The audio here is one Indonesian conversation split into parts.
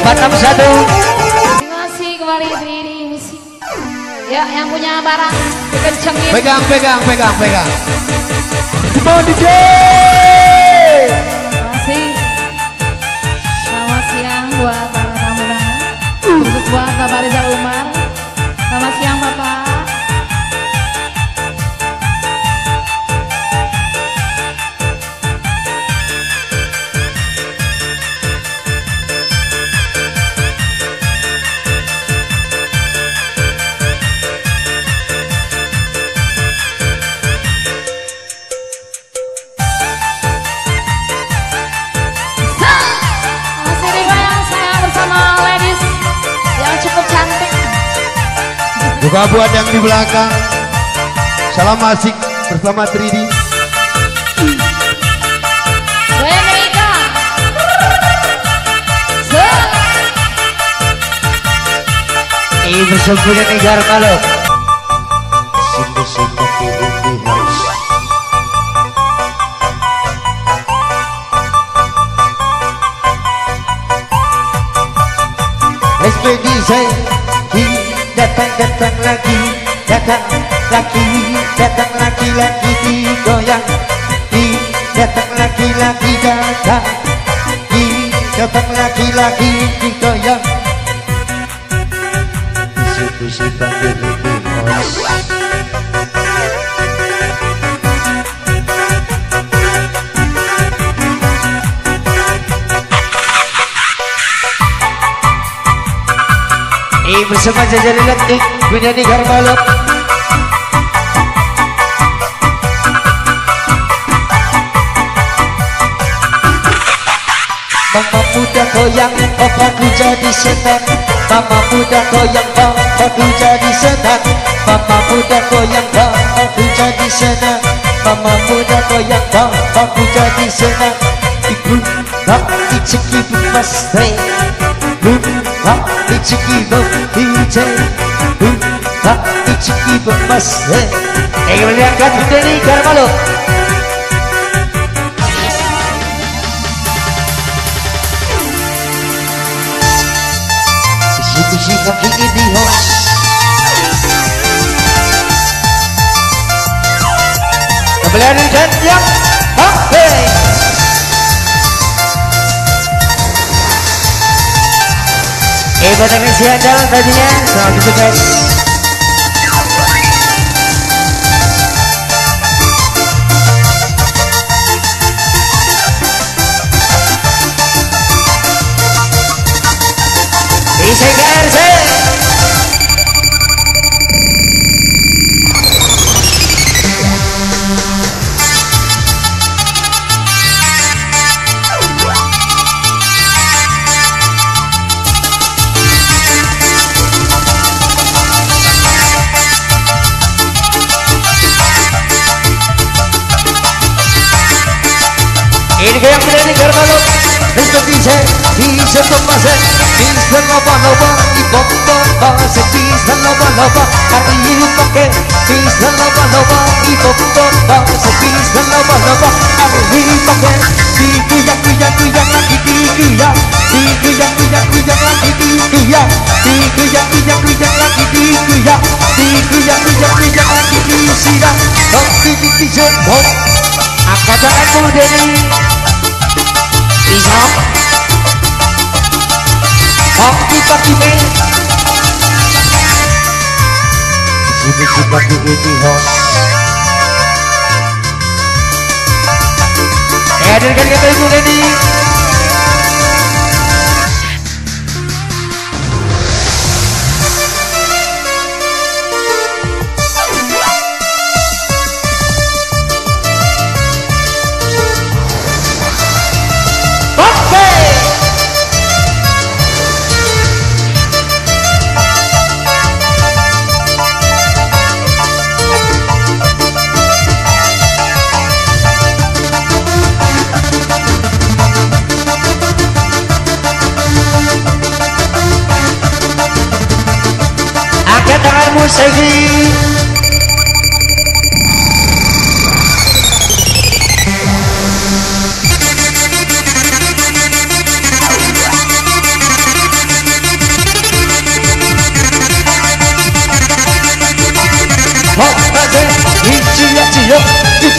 Batam 1. Terima kasih kembali Tridi Musik. Ya, yang punya barang kencengin. Pegang. Mau DJ. Terima kasih. Selamat siang buat para tamu khusus buat Bapak Rizal Umar. Selamat siang Bapak. Juga buat yang di belakang. Salam asik bersama Tridi. Amerika. Ini bersempurna negara kalau. Sungguh-sungguh di house. Ekspedisi datang lagi digoyang, datang lagi digoyang. Diskusi panggil lebih host. Bersama jajaran Letik penyanyi Garbalot. Mama muda goyang, opaku jadi setan. Mama muda goyang, opaku jadi setan. Mama muda goyang, opaku jadi setan. Mama muda goyang, opaku jadi setan. Ibu tak diceki pasti. Tak diceki DJ, tak diceki pasti. Melihatkan dari Garbalot. Diskusi kaki di host. Kembali dan yang happy. Buat yang isi jalan tadinya, selamat itu guys. Bisa KRC. Ini yang berani Garbalot. Esto dice tomase, dice loba, y bomba, se dice loba, arriba que, dice loba, y bomba, se dice loba, arriba que, cuya lagi cuya lagi sira, no dice bom, akadaku dari Isam Pagi men Sibuk pagi ini host. Hadirkan kata Ibu Leni. Musegi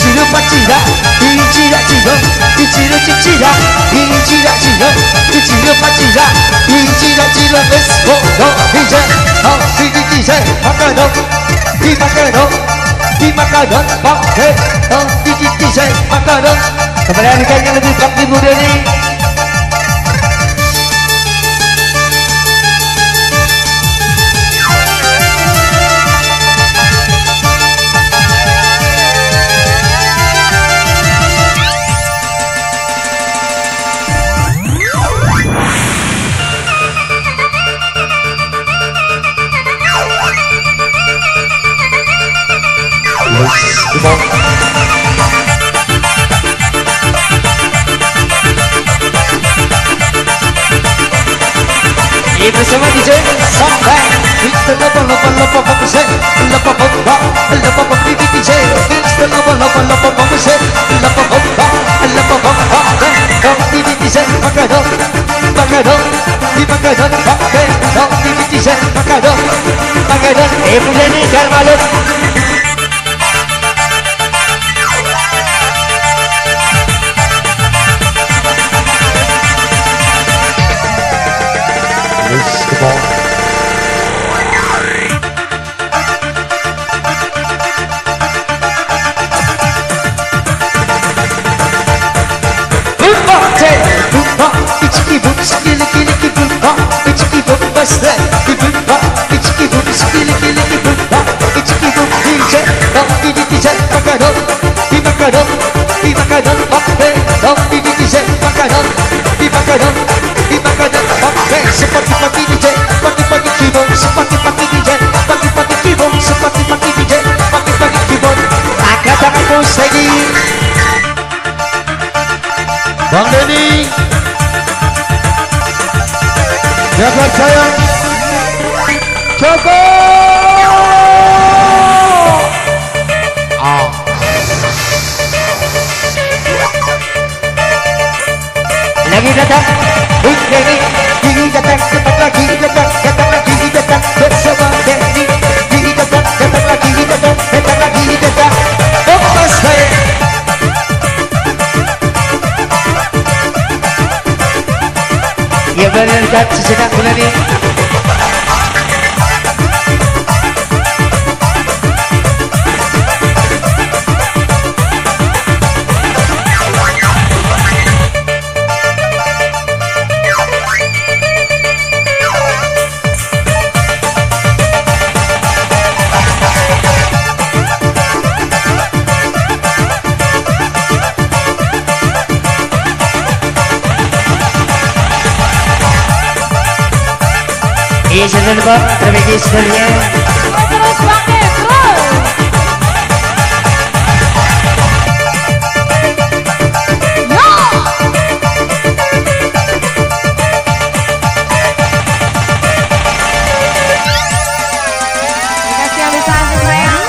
이치로 빠지라 이치라 지러 이치로 찍지라 이치라 지러 이치로 빠지라 이치라 지러 Let's go 너 이제 이제 바꿔도 이 바꿔도 이 바꿔도 밖에 이제 바꿔도 kepada rekan yang lebih praktis muda ni bersama DJ sampai kita lopo bagus lopo bomba lopo bomba DJ kita lopo bagus lopo bomba DJ makado DJ makado punya ni jangan malu Bang Denny jaga saya coba lagi datang Bang Denny ini datang lagi datang bersama Denny ini datang lagi datang oh saya ya berdekat sejenak bulan ini Iya, jangan lupa berbagi sebenarnya. Terus pakai terus. Yo. Dikasih habisan sayang.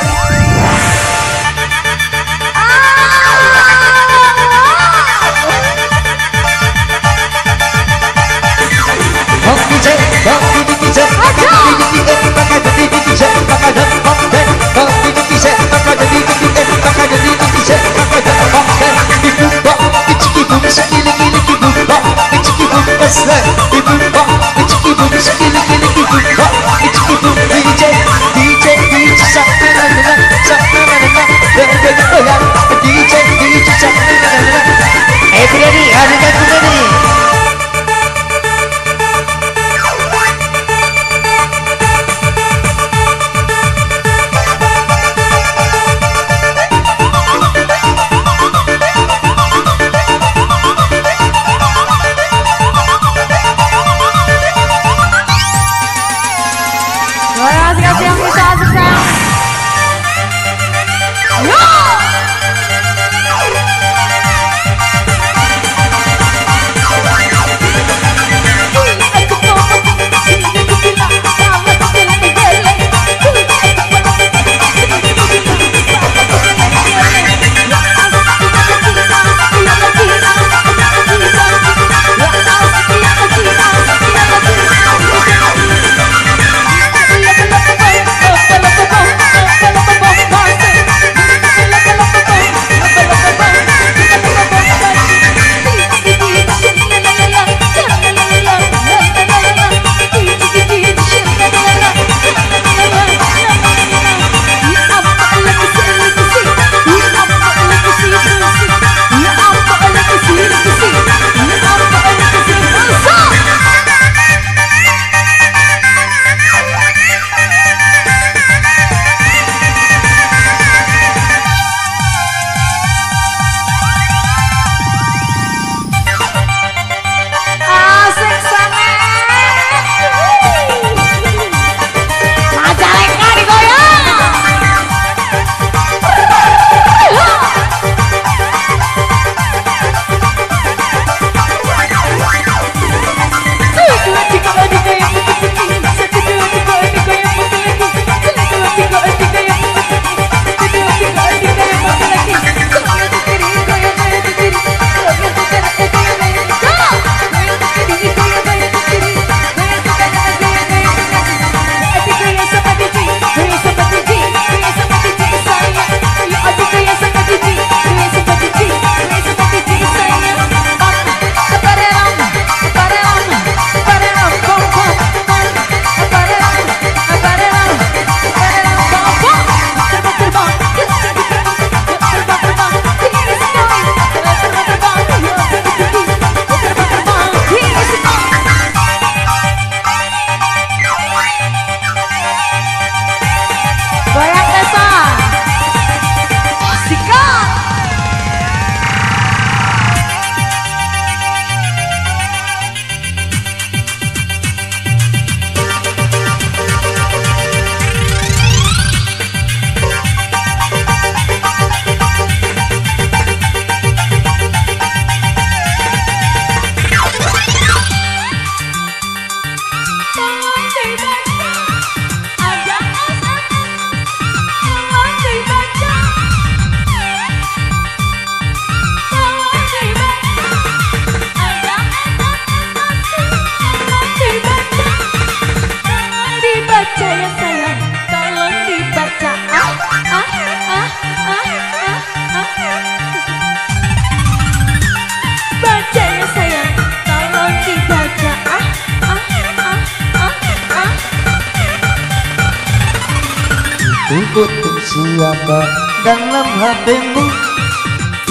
siapa dalam hatimu?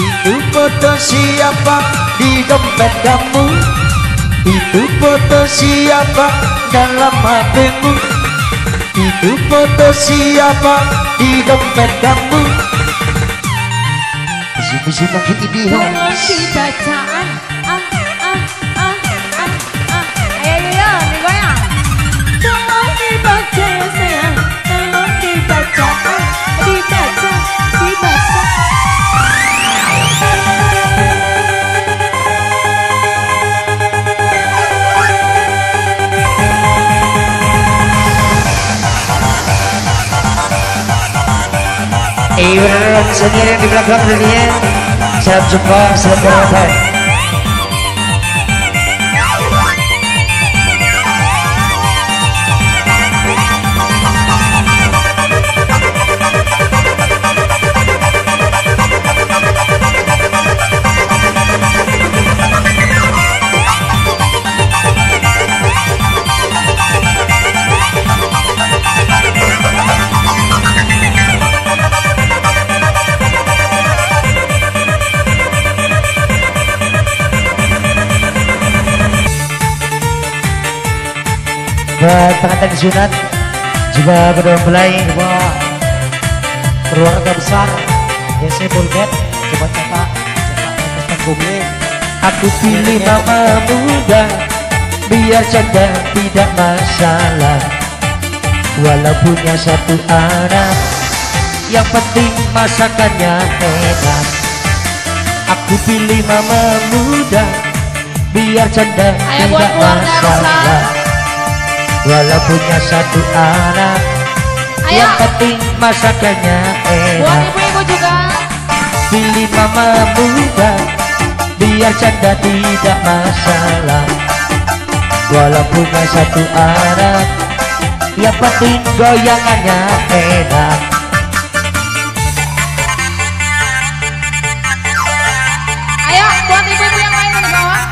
Itu foto siapa di dompet kamu? Itu foto siapa dalam hatimu? Itu foto siapa di dompet kamu? Bisi-bisi bangkit di Tolong dibacaan. Ayo digoyang. Tolong dibaca ya sayang. Tolong dibaca. Dibaca. Beneran senior yang di belakang dunia. Siap jumpa, siap berapa. Buat pengantin sunat juga berdoa buat keluarga besar DC Bulget coba cetak bumi. Aku pilih mama muda biar canda tidak masalah, walau punya satu anak yang penting masakannya enak. Aku pilih mama muda biar canda tidak masalah, walau punya satu anak yang penting masakannya enak. Buat ibu-ibu juga. Pilih mama muda biar canda tidak masalah, walau punya satu anak yang penting goyangannya enak. Ayo buat ibu-ibu yang lain di bawah.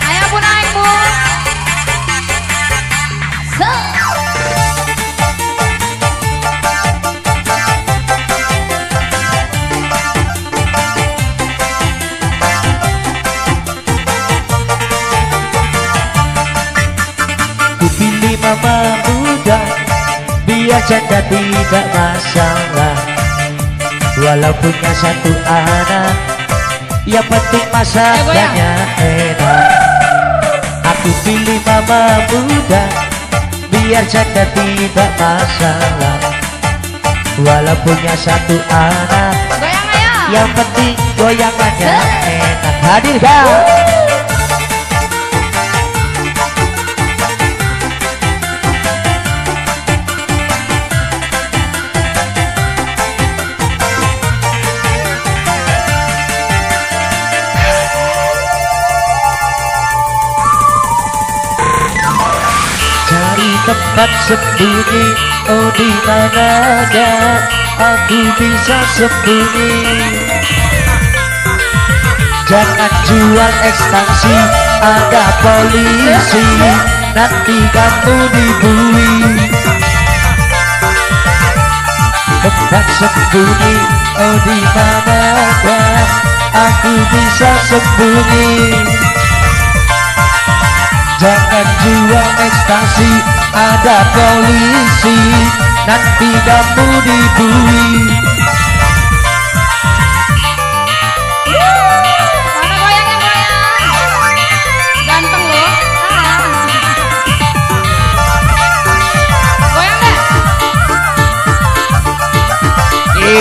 Ayo bu naik bu. Kupilih mama muda biar canda tidak masalah, walau punya satu anak yang penting masakannya enak. Aku pilih mama muda biar canda tidak masalah, walau punya satu anak Goyang ayo. yang penting goyangannya enak. Hadir kau. Cari tempat sembunyi, oh di manakah aku bisa sembunyi? Jangan jual ekstasi, ada polisi, nanti kamu dibui. Tempat sembunyi, oh di manakah aku bisa sembunyi? Jangan jual ekstasi, ada polisi, nanti kamu dibui. Mana goyangnya goyang. Ganteng loh. Goyang deh.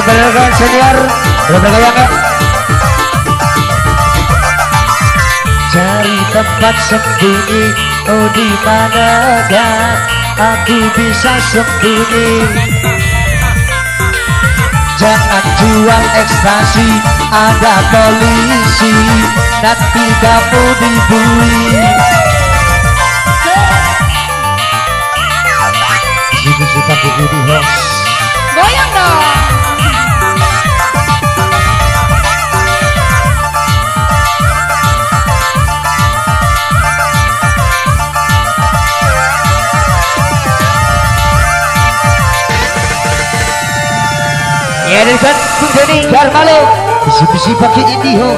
Bener senior, belum bergoyang ya? Cari tempat sembunyi, oh di manakah aku bisa sembunyi? Jangan jual ekstasi, ada polisi, nanti kamu dibui. Sini pakai ini host. Goyang dong. Dihadirkan Bung Denny Darmalo bisi-bisi pakai Indiho.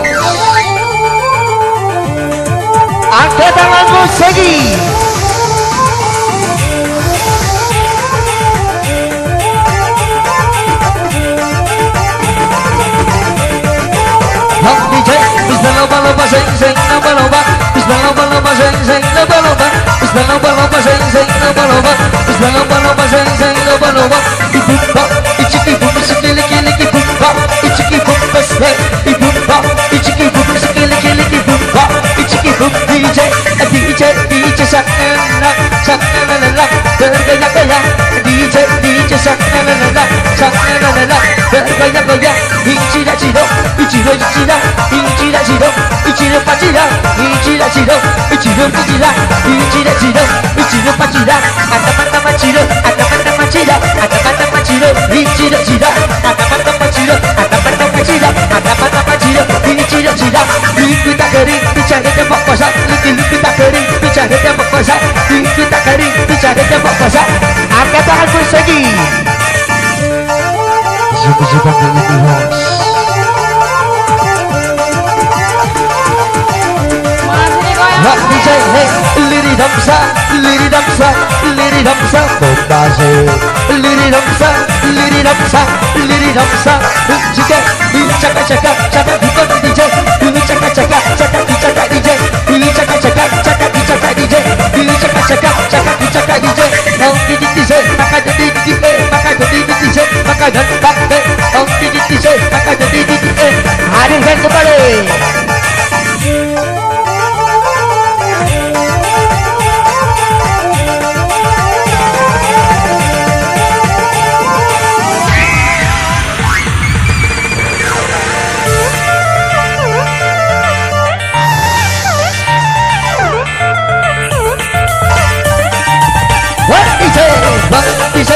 Angkat tanganmu Segi. Hong DJ Bismillah sing sing lomba-lomba Bismillah sing sing lomba-lomba Bismillah sing sing lomba-lomba Bismillah sing sing lomba-lomba Ibumba ichiki bum sikili kili bumba ichiki bum besle ibumba ichiki bum sikili kili bumba ichiki bum DJ saknana saknana bergaya-gaya DJ saknana saknana bergaya-gaya ichira-chiro ichiro-ichira ichira-chiro ichiro-pachira ichira-chiro ichiro-pachira ichira-chiro ichiro-pachira ata-mata-machiro ata-mata-machira ata-mata-machiro ichira-chira ata-mata-machiro ata-mata-machira ata-mata-machiro ichira-chira kita kering bicara tembak kosa kita kering bicara tembak kosa kita kering bicara tembak kosa angkat tangan bersegi zuba-zuba ini host Rock DJ, hey, liri damsa, liri damsa, liri damsa, bombase, liri damsa, liri damsa, liri damsa, jika cakap-cakap, cakap bukan DJ, cakap-cakap, cakap DJ, cakap-cakap, cakap DJ, cakap-cakap, cakap DJ, now DJ, maka jadi DJ, maka jadi DJ, maka jadi DJ, now DJ, maka jadi DJ, hadirkan kembali. DJ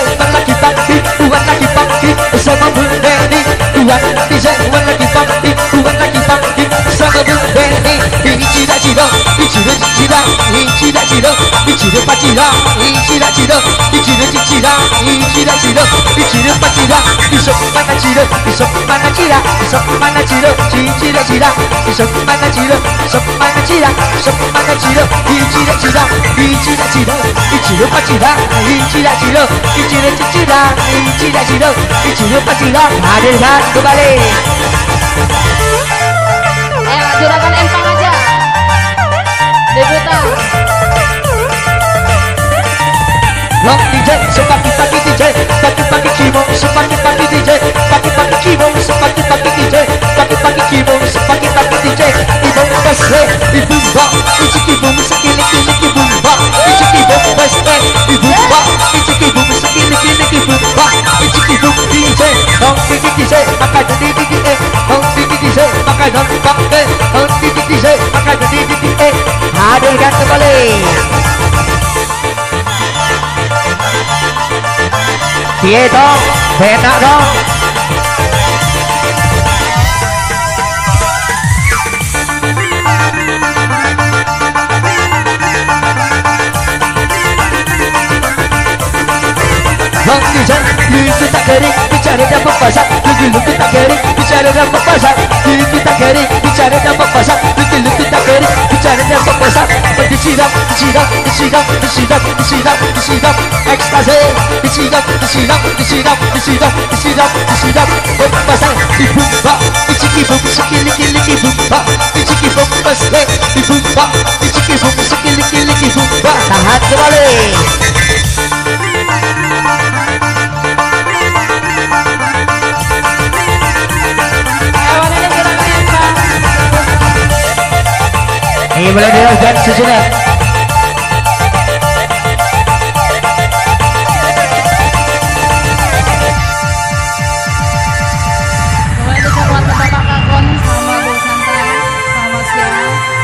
buat lagi pagi sama Bung Denny buat DJ buat lagi pagi buat lagi pagi sama Bung Denny ini cira-cira cira-cira cira-cira cira-cira cira-cira cira-cira cira-cira cira-cira isok mana cira isok mana cira isok mana cira cira-cira isok mana cira isok mana cira isok mana cira cira-cira cira-cira cira-cira cira-cira cira-cira cira-cira cira-cira hadirkan kembali juragan empang aja debutan Long DJ sepagi-pagi DJ pagi-pagi kimo sepagi-pagi DJ pagi-pagi kimo sepagi-pagi DJ pagi-pagi kimo sepagi-pagi DJ ibu besle ibu mbak ichiki bum sekili-kili bumba ichiki bum besle ibu mbak ichiki bum sekili-kili bumba ichiki bum DJ Long DJ maka jadi DJ Long DJ maka jadi DJ Long DJ maka jadi DJ hadirkan kembali Piye dong, benak dong. Bang DJ, itu tak kering, bicara dapat pasar. Luki tak kering, bicara dapat pasar. Luki tak kering, bicara dapat pasar. Luki tak kering, bicara dapat pasar. Disidap, disidap, disidap, disidap, disidap, disidap, ekstase. Disidap, disidap, disidap, disidap, disidap, disidap. Pasar, dibumba, ichiki bum, sikili-kili bumba, ichiki bum pasle, dibumba, ichiki bum, sikili-kili bumba. Tahan kembali. Ini boleh dilakukan sejenak. mulai bisa buat Bapak Kakon sama Bu Santa sama siang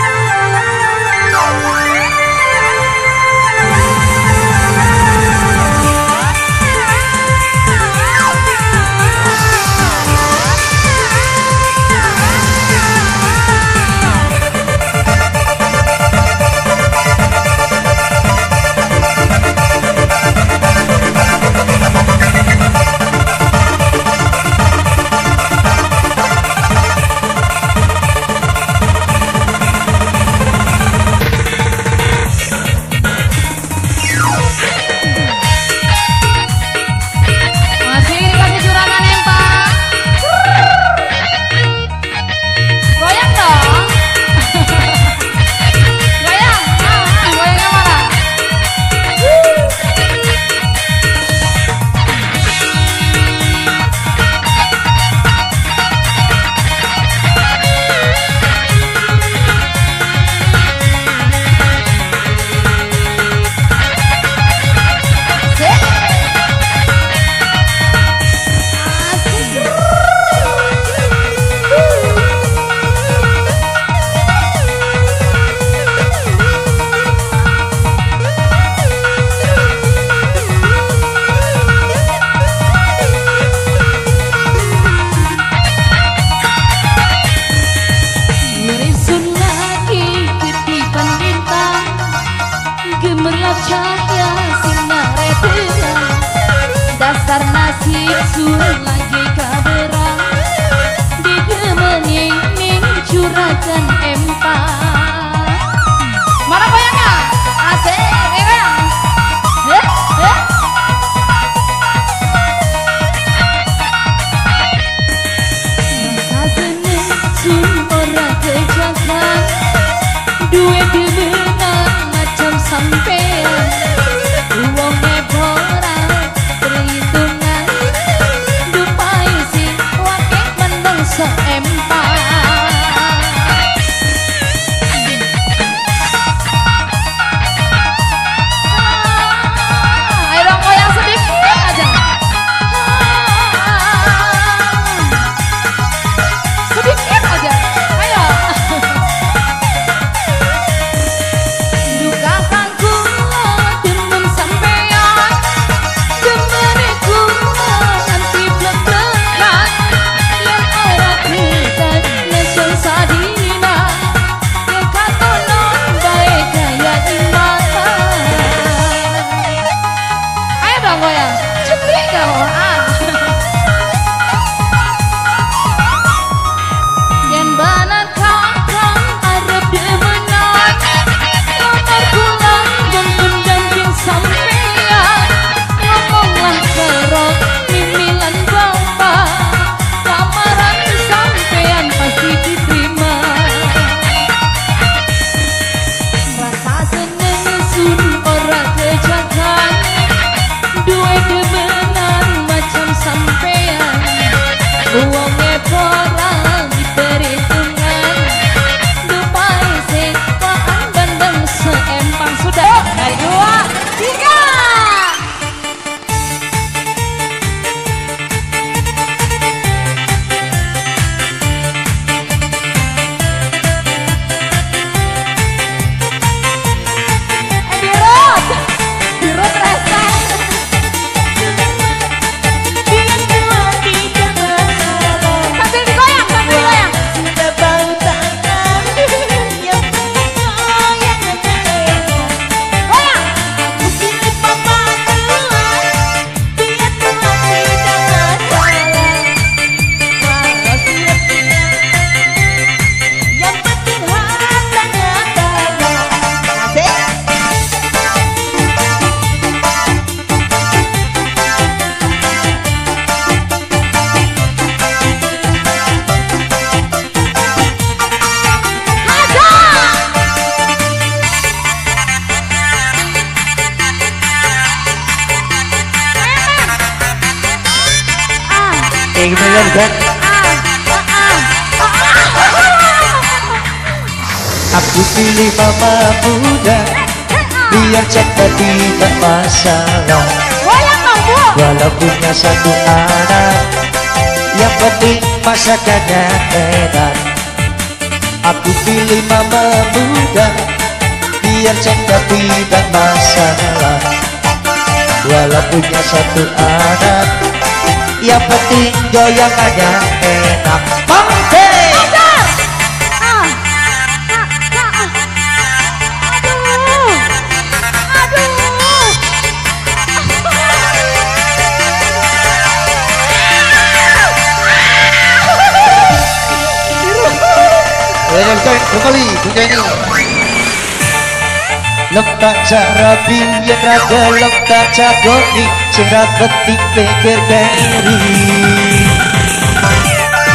sun lagi kaberang digemeni ning juragan empang. Mana goyangnya? Asik, goyang. Rasa seneng sun ora kejagan, duwe demenan macam sampean. Uangnya borang perhitungan, dupai si wakil mendeng seempang. Ayo dong goyang sedikit aja. Sedikit aja. Ayo. Duka kangku demen sampean, demene kula nanti blek-blekan, yen ora kutat nesung sadina, yen katonon bae gaya imata. Ayo dong goyang, cepet kau yen banan kakang arep demenan, nomor kula yen pendamping sampean, ngomonglah karo mimilan bapak, lamaran sampean pasti diterima. Rasa seneng sun ora kejagan, duwe demenan macam sampean. Uangnya borang diperhitungan, dupai sekwaan bandeng seempang. Sudah, dua, tiga. Dirut, dirut rasa. Sambil digoyang, sambil digoyang. Sudah bau tangan yang goyang. Goyang. Aku pilih papa Tuhan, biar Tuhan tidak masalah. Walau siap-siap, yang penting hartanya banyak. Asik. Ingin kan? Aku pilih mama muda, biar cinta tidak masalah. Goyang dong, Bu. Walau punya satu anak, yang penting masakannya enak. Aku pilih mama muda, biar cinta tidak masalah. Walau punya satu anak, yang penting goyangannya enak. Mangke! Kembali penyanyi Lektak carabi yang raga lektak cagoki Cerah ketik pikir keri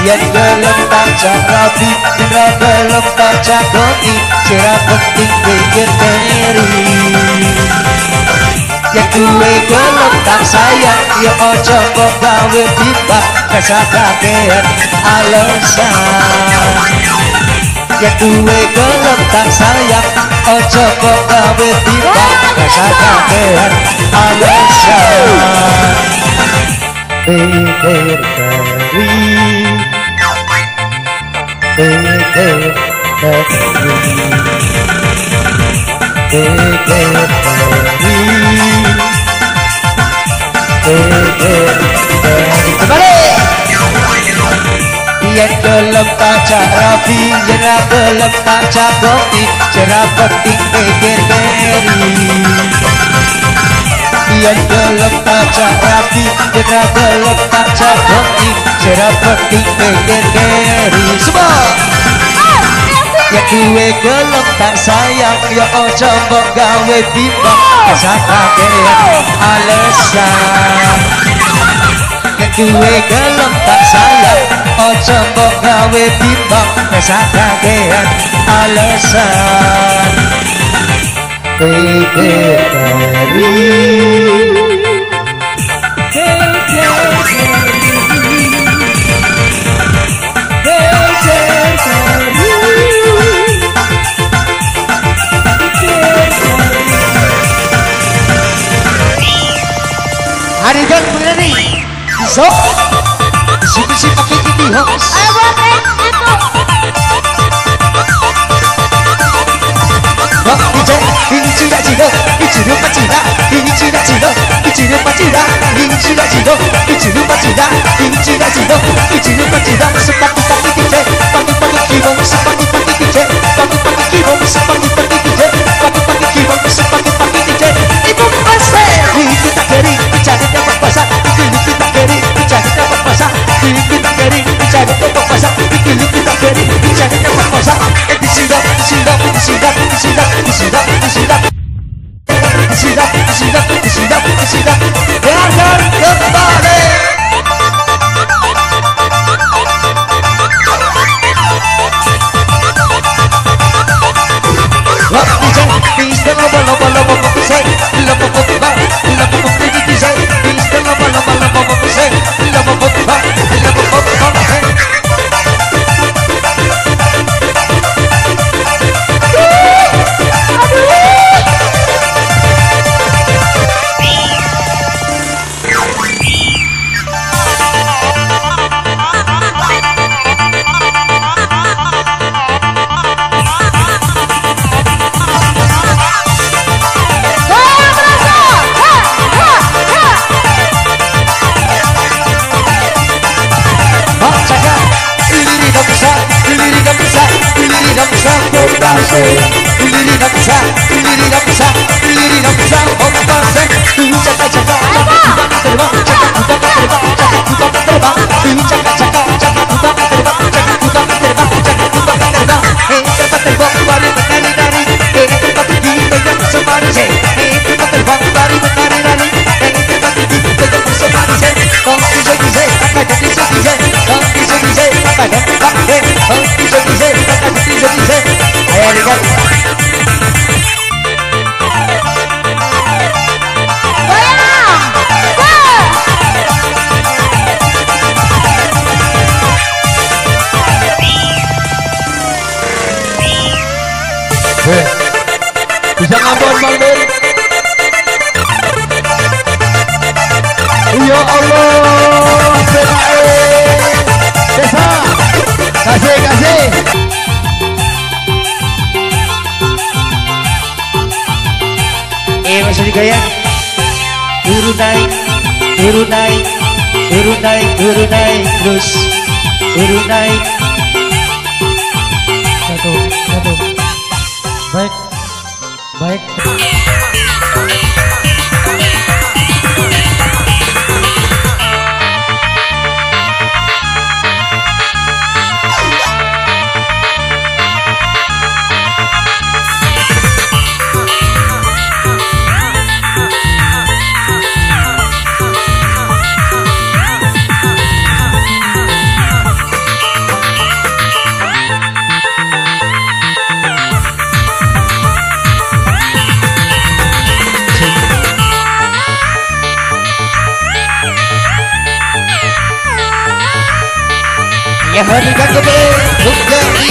Yang gelektak carabi yang raga lektak cagoki Cerah ketik pikir keri Yang gue gelektak sayang ya ojo kok gawe tiba Kasa kakean alasan Ya duwe gelem sayang ojo kok gawe tiba rasa kakean alasan pikir keri pikir kembali yang gelem kaca rapi yang gelem kaca kopi cerah penting pikir keri Yen gelem tak rapi, yen gelem tak jagoni, sira penting pengen keri semua. Ya kuwe gelem tak sayang, ya ojo mbok gawe bimbang, kesakakean alasan. Ya kuwe gelem tak sayang, ojo mbok gawe bimbang, kesakakean alasan. Harigan berani so bisi-bisi pakai gini hoax. Ayo buat itu. Ini cina cina, ini lupa cina, ini cina cina, ini lupa cina, ini cina cina, ini lupa cina, ini cina cina, ini lupa cina. Sepatu pagi DJ, pagi pagi kibong, sepatu pagi DJ, pagi pagi kibong, sepatu pagi DJ, pagi pagi kibong, sepatu pagi DJ. Ibu pasal, ini tak keri, cari dapat pasal, ini kita keri, cari dapat pasal, ini kita keri, cari dapat pasal, ini kita keri, cari dapat pasal. Disidap, disidap, disidap, disidap, disidap, disidap, disidap, disidap, disidap, disidap. Dengarkan kembali. Bisa loba loba loba bisa loba loba loba loba bisa bisa loba loba loba bisa loba loba loba loba. Bisa ngambon Bang Den. Ya Allah, Desa, kasih. Masih digaya. Turun naik, terus turun naik. Satu. Baik. Ya harikan kembali Bukari.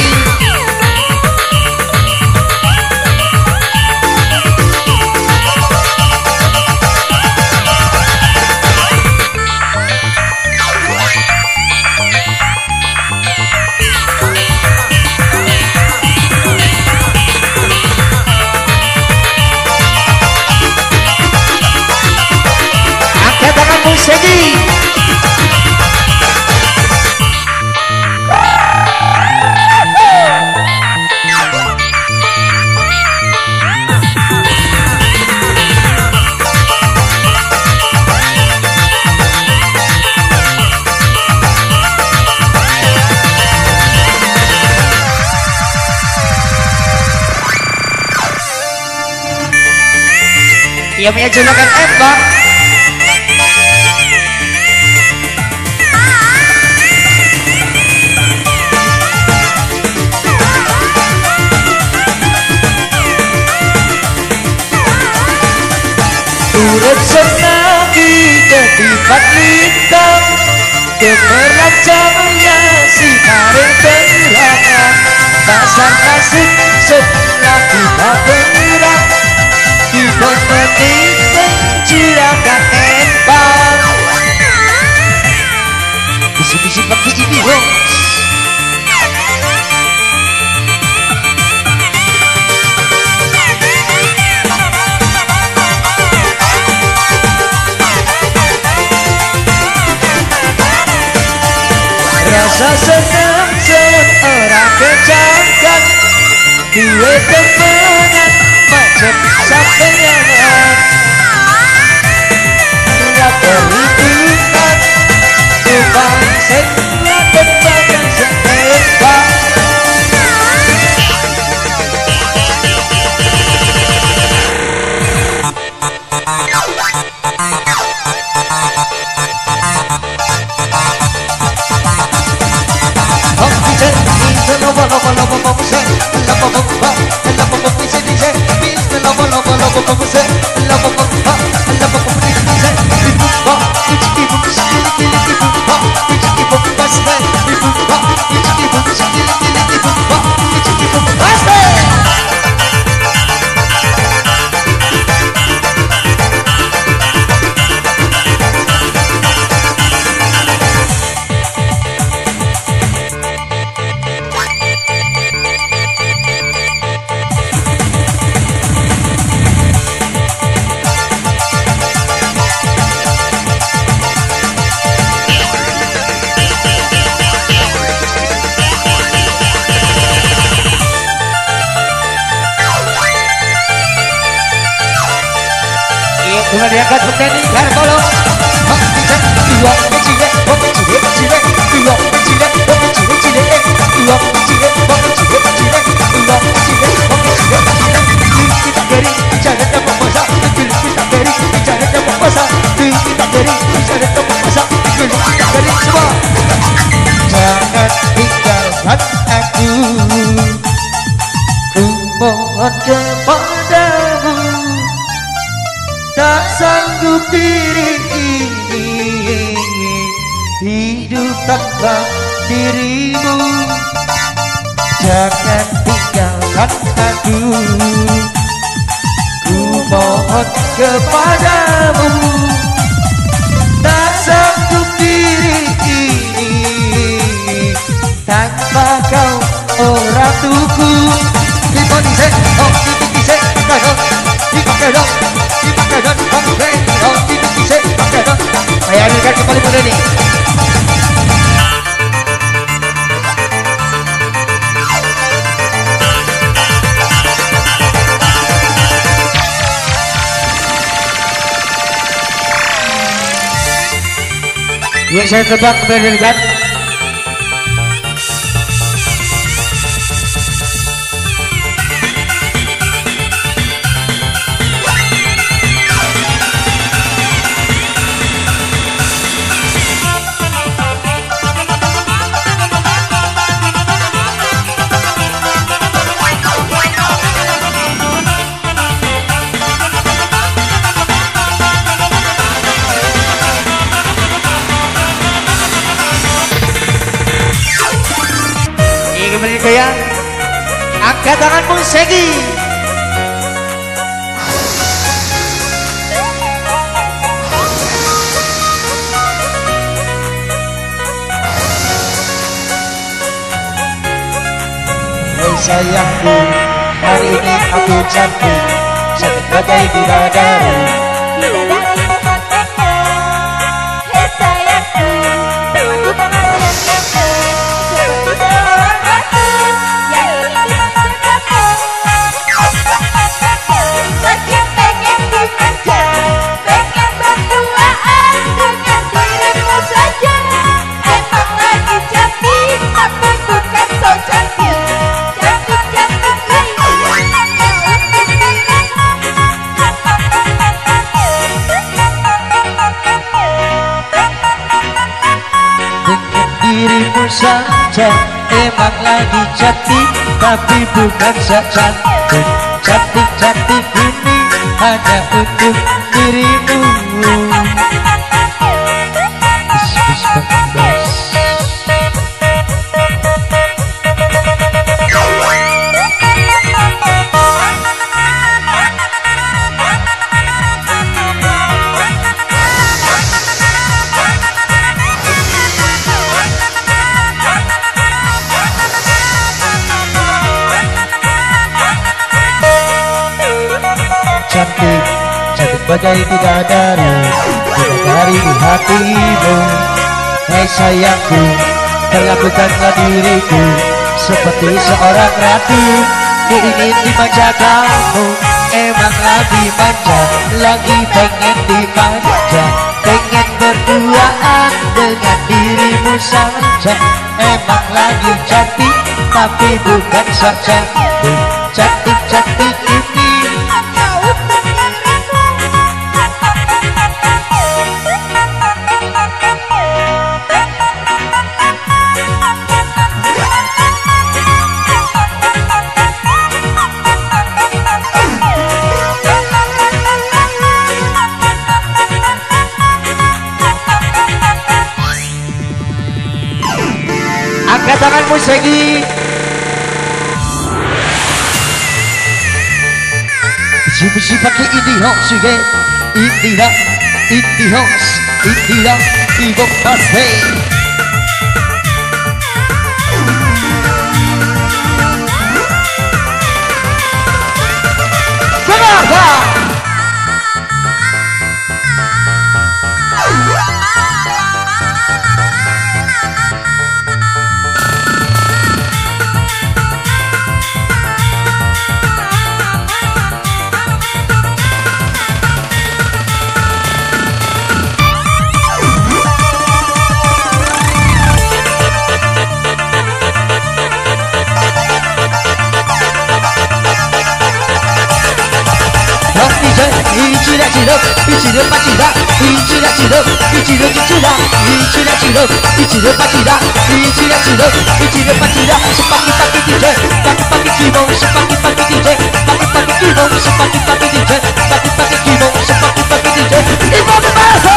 Angkat tanganmu sedih. Ia punya julukan Emba. Urip senang di ketipat lintang, gemerlap cahaya sinar terang, dasar nasib setelah kita bergerak, kita metik mencurahkan empang. Bisi-bisi pakai ini loh. Rasa senang seorang kecangkan, dua temenan macam sampean. La perhitungan Tumpang setelah tembakan setembak. Mulai diangkat petani Kartolo. Dua cile, dua cile, cile, dua cile, dua cile, cile, dua cile, dua cile, cile, dua cile, dua cile, cile. Kita beri bicara tentang masa, kita beri bicara tentang masa, kita beri bicara tentang masa, kita beri semua. Jangan tinggalkan aku, ku mohon kepadamu. Tak sanggup diri ini hidup tanpa dirimu. Jangan tinggalkan aku, ku mohon kepadamu. Tak sanggup diri ini tanpa kau, oh ratuku. Dipodise, oh dipodise, dipakai dong. Saya hadirkan kembali pada ini. Ya, saya tebak kembali kan. Ya, angkat tanganmu Segi. Hei sayangku, hari ini aku cantik sebagai bidadari. Bidadari hatiku, hei sayangku, tanganku tangan yang kaku, seperti seorang batu. Saking pengen ku manja, pengen berduaan dengan dirimu saja. Emang lagi cantik, tapi bukan so cantik. Cantik-cantik kayak saja. Emang lagi cantik tapi bukan secantik. Cantik-cantik ini hanya untuk dirimu. Cantik, cantik bagai bidadari, bidadari di hatimu. Hei sayangku, perlakukanlah diriku seperti seorang ratu. Ingin dimanja kamu, emang lagi manja, lagi pengen dimanja, pengen berduaan dengan dirimu saja. Emang lagi cantik, tapi bukan secantik. Cantik-cantik ini angkat tanganmu Segi. Bisi-bisi pakai indie house juga. Indie house, ibok pasti. Kenapa?一起来起动，一起来把起来，一起来起动，一起来起来，一起来起动，一起来把起来，一起来起动，一起来把起来，是巴基巴基 DJ， 巴基巴基起动，是巴基巴基 DJ， 巴基巴基起动，是巴基巴基 DJ， 巴基巴基起动，是巴基巴基 DJ， 一波的巴西。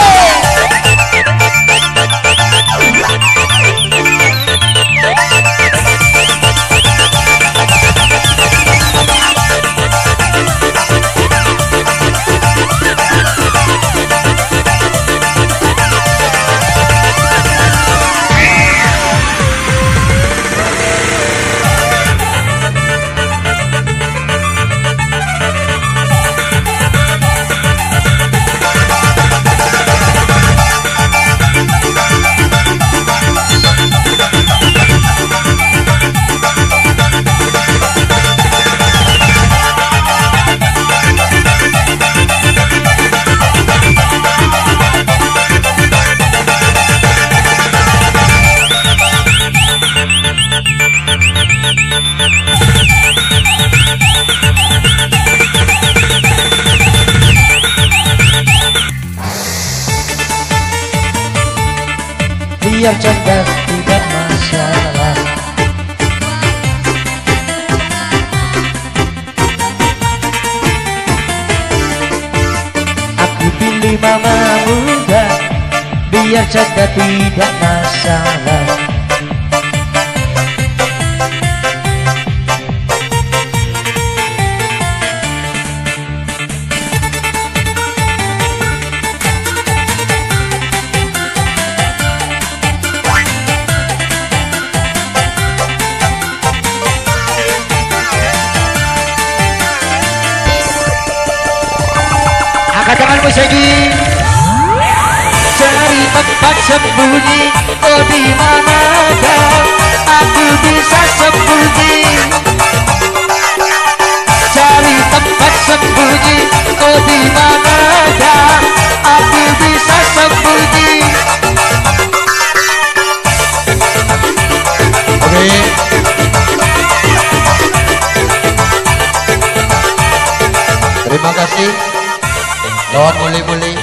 Biar cerdas tidak masalah. Aku pilih mama muda, biar cerdas tidak masalah. Tanganmu Segi, cari tempat sembunyi, oh di manakah aku bisa sembunyi? Cari tempat sembunyi, oh di manakah aku bisa sembunyi? Oke. Terima kasih. Lawan muli-muli.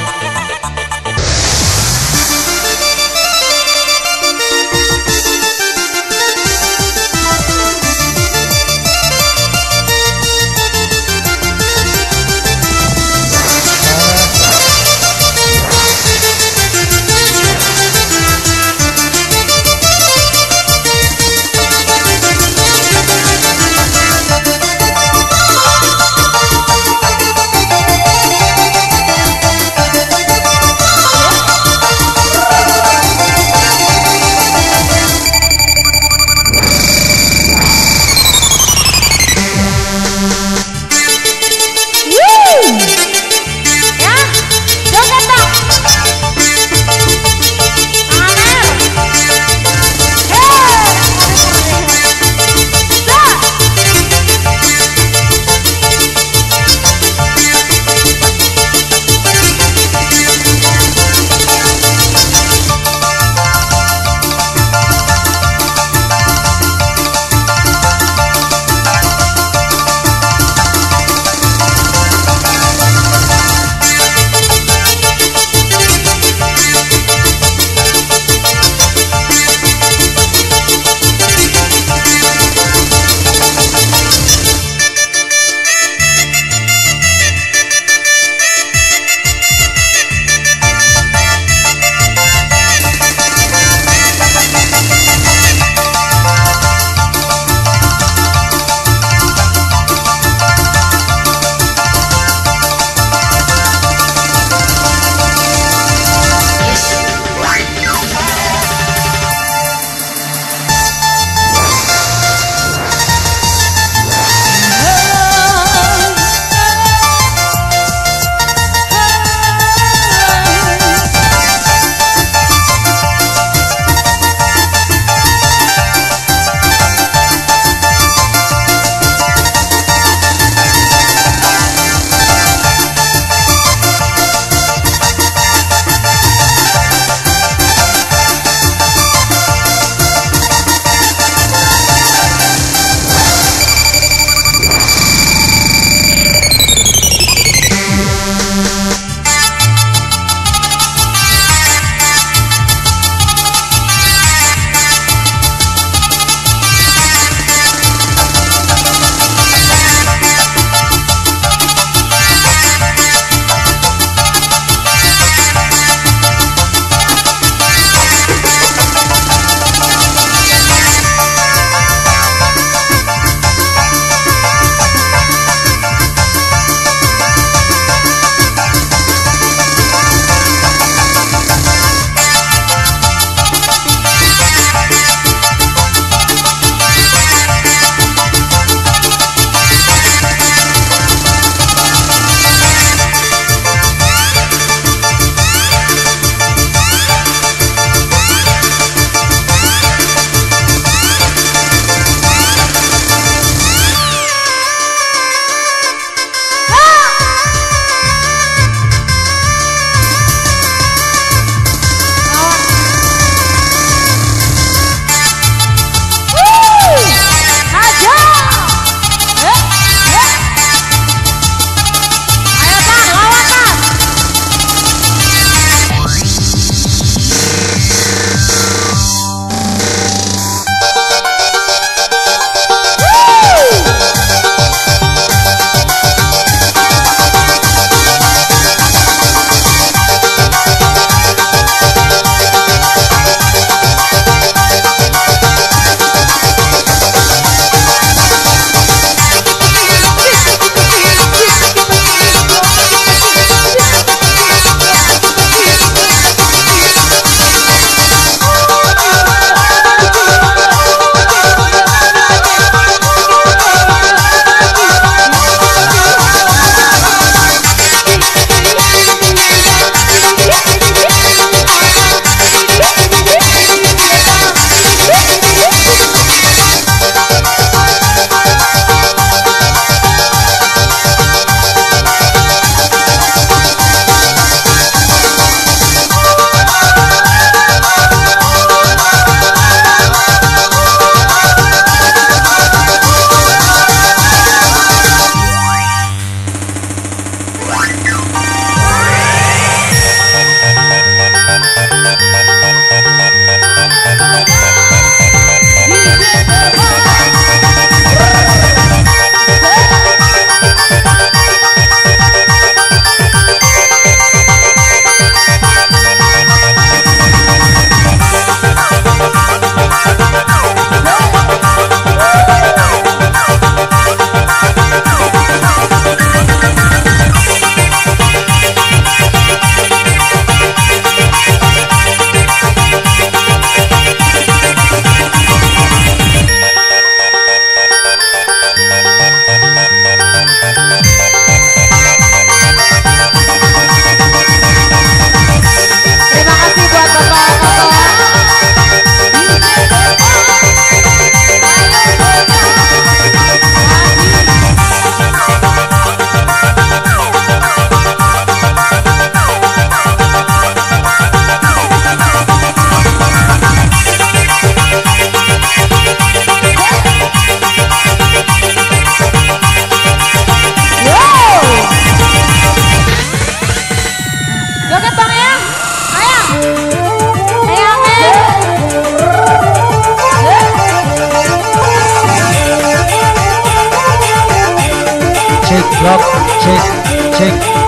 cek.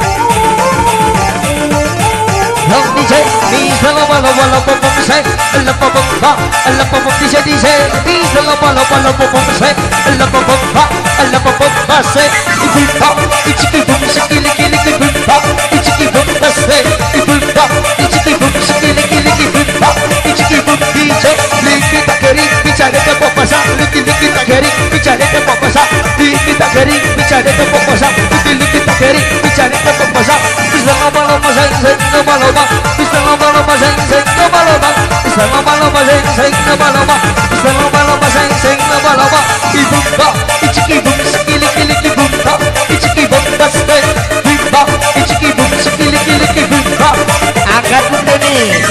Yo DJ, bisa loba popom say, loba bomba, loba pop DJ, bisa loba popom say, loba bomba say, ibumba, ichiki bum shikili kili ibumba, ichiki bum say, ibumba, ichiki bum shikili kili ibumba, ichiki bum DJ, liki takeri, bicara ke popasa, liki takeri, bicara ke popasa, liki takeri, bicara ke popasa, liki takeri, bicara ke popasa, bisa loba say, loba bisa lomba sing lomba bisa lomba sing lomba bisa lomba sing lomba ibumba ichiki bum sikili kili ibumba ichiki bum basbe ibumba ichiki bum sikili kili ibumba angkat bunda nih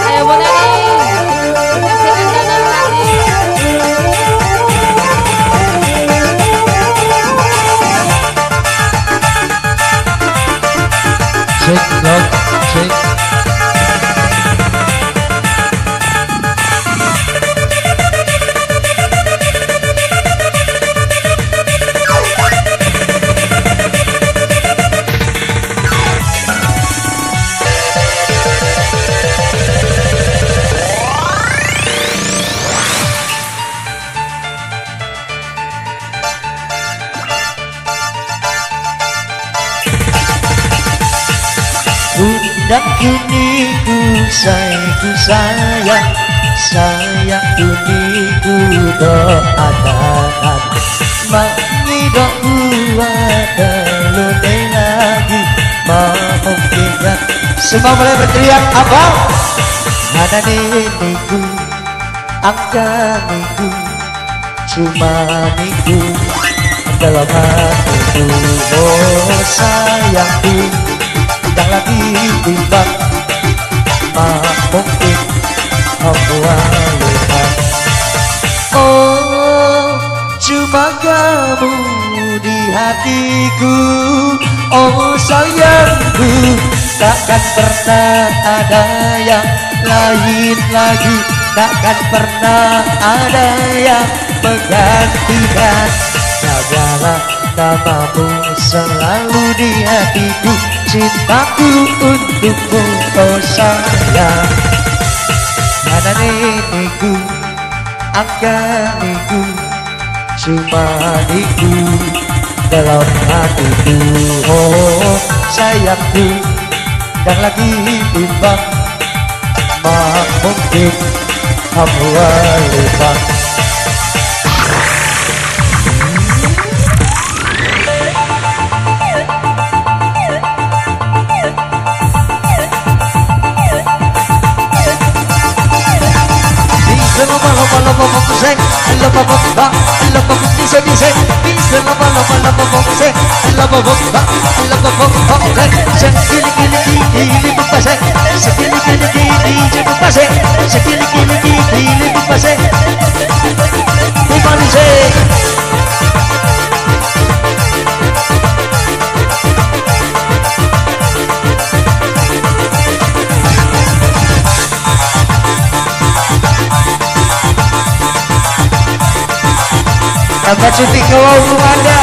Ayo bunda nih kasihkan kanan lagi. cek log cek budak uniku sayang uniku doakan mengido ada lune lagi mau kita semua boleh berteriak apa mana niku angkaniku cuma niku dalam hatiku oh sayangku tidak lagi timbang mungkin aku lupa oh cuma kamu di hatiku oh sayangku takkan pernah ada yang lain lagi takkan pernah ada yang menggantikan jagalah namamu selalu di hatiku cintaku untukmu oh sayang mana niku angkaniku cuma niku dalam hatiku oh sayangku dan lagi timbang mungkin kamu lupa lomba sing lomba bomba lomba bisa bisa lomba sing lomba bomba sekili kili bomba sing sekili kili bomba sing sekili kili bomba sing dimana sing Angkat cuti ke wau Anda.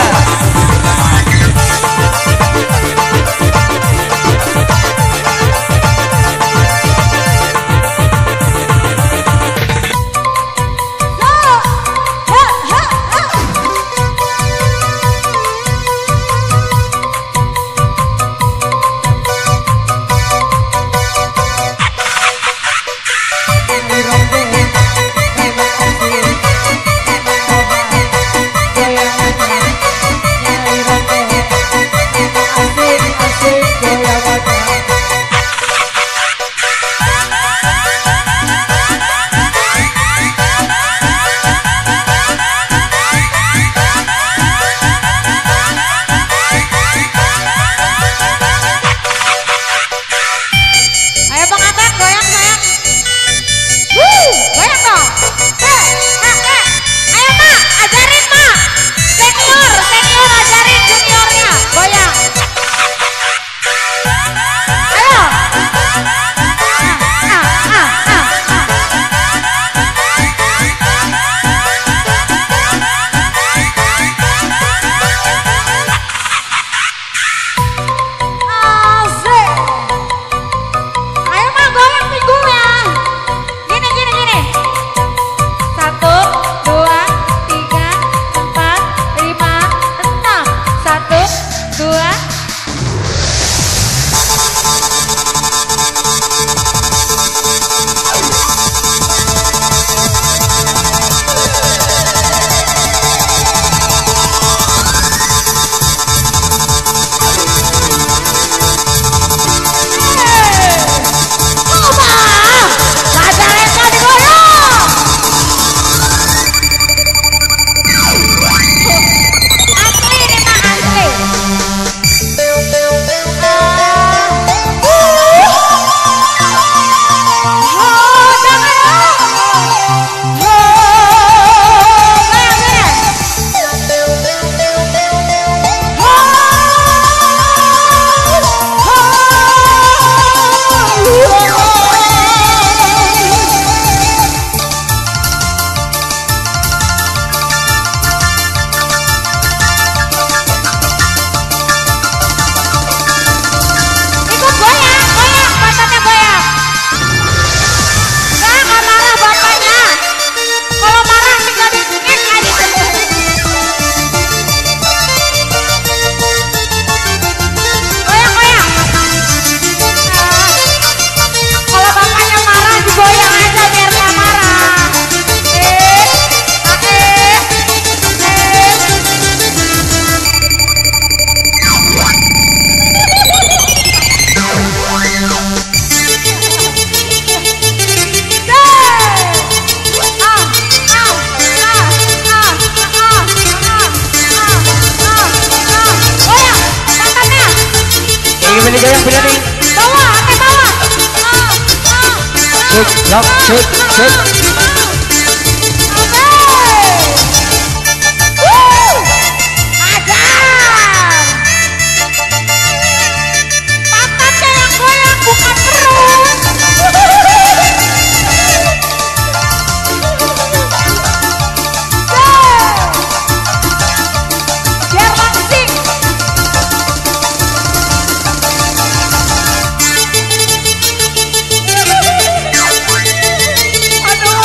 Pilih goyang pilih nih. Bawah, ke bawah. Shake, rock, shake, shake. Aduh.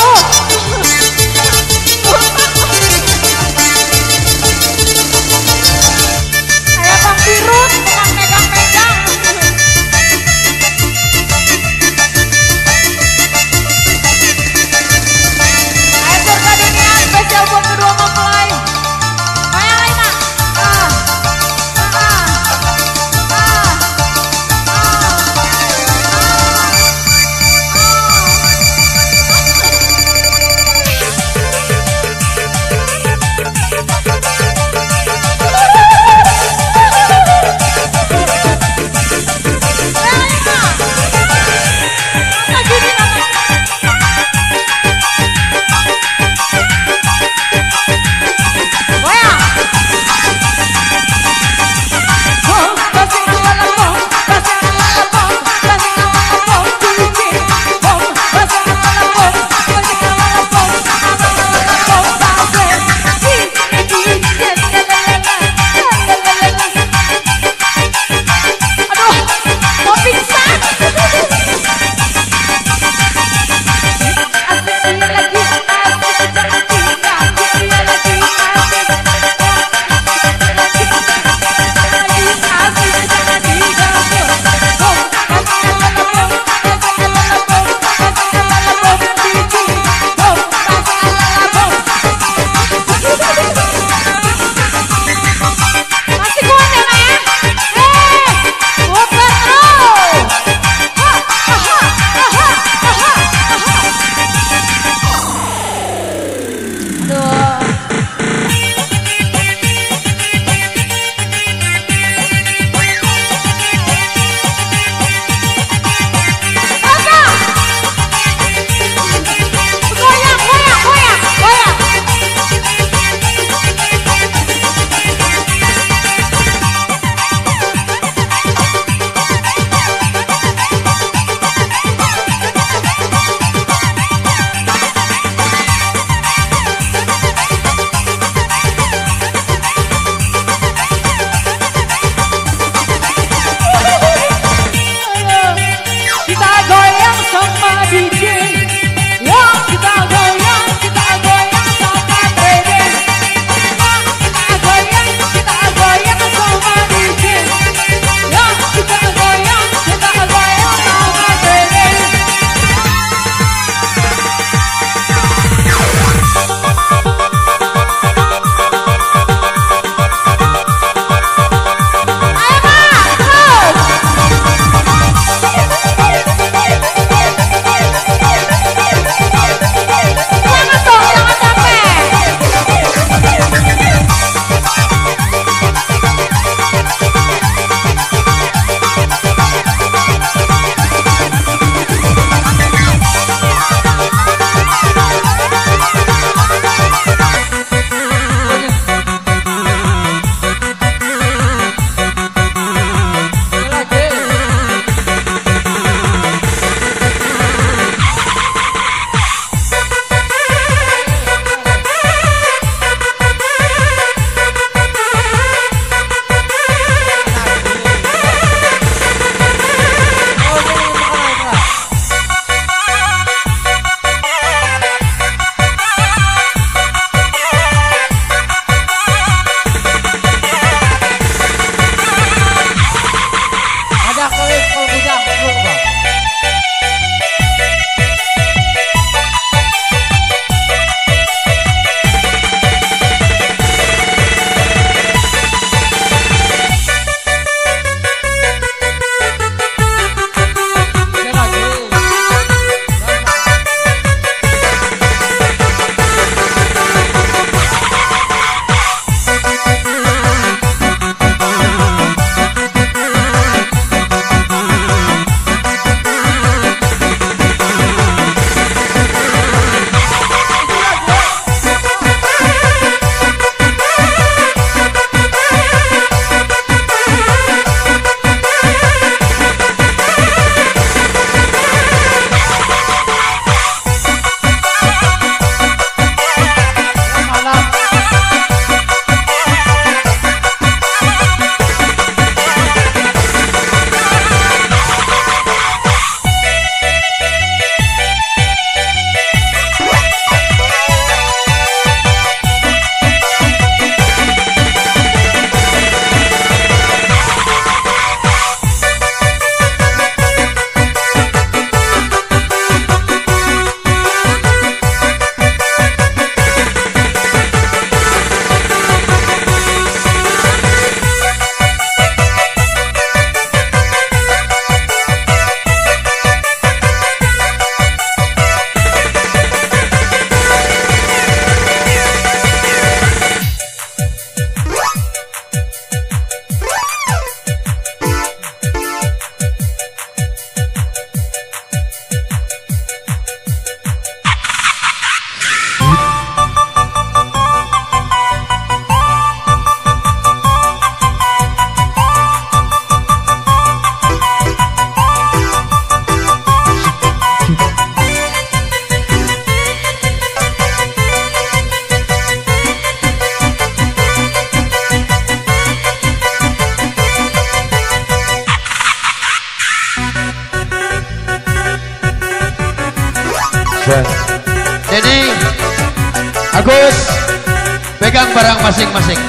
barang masing-masing.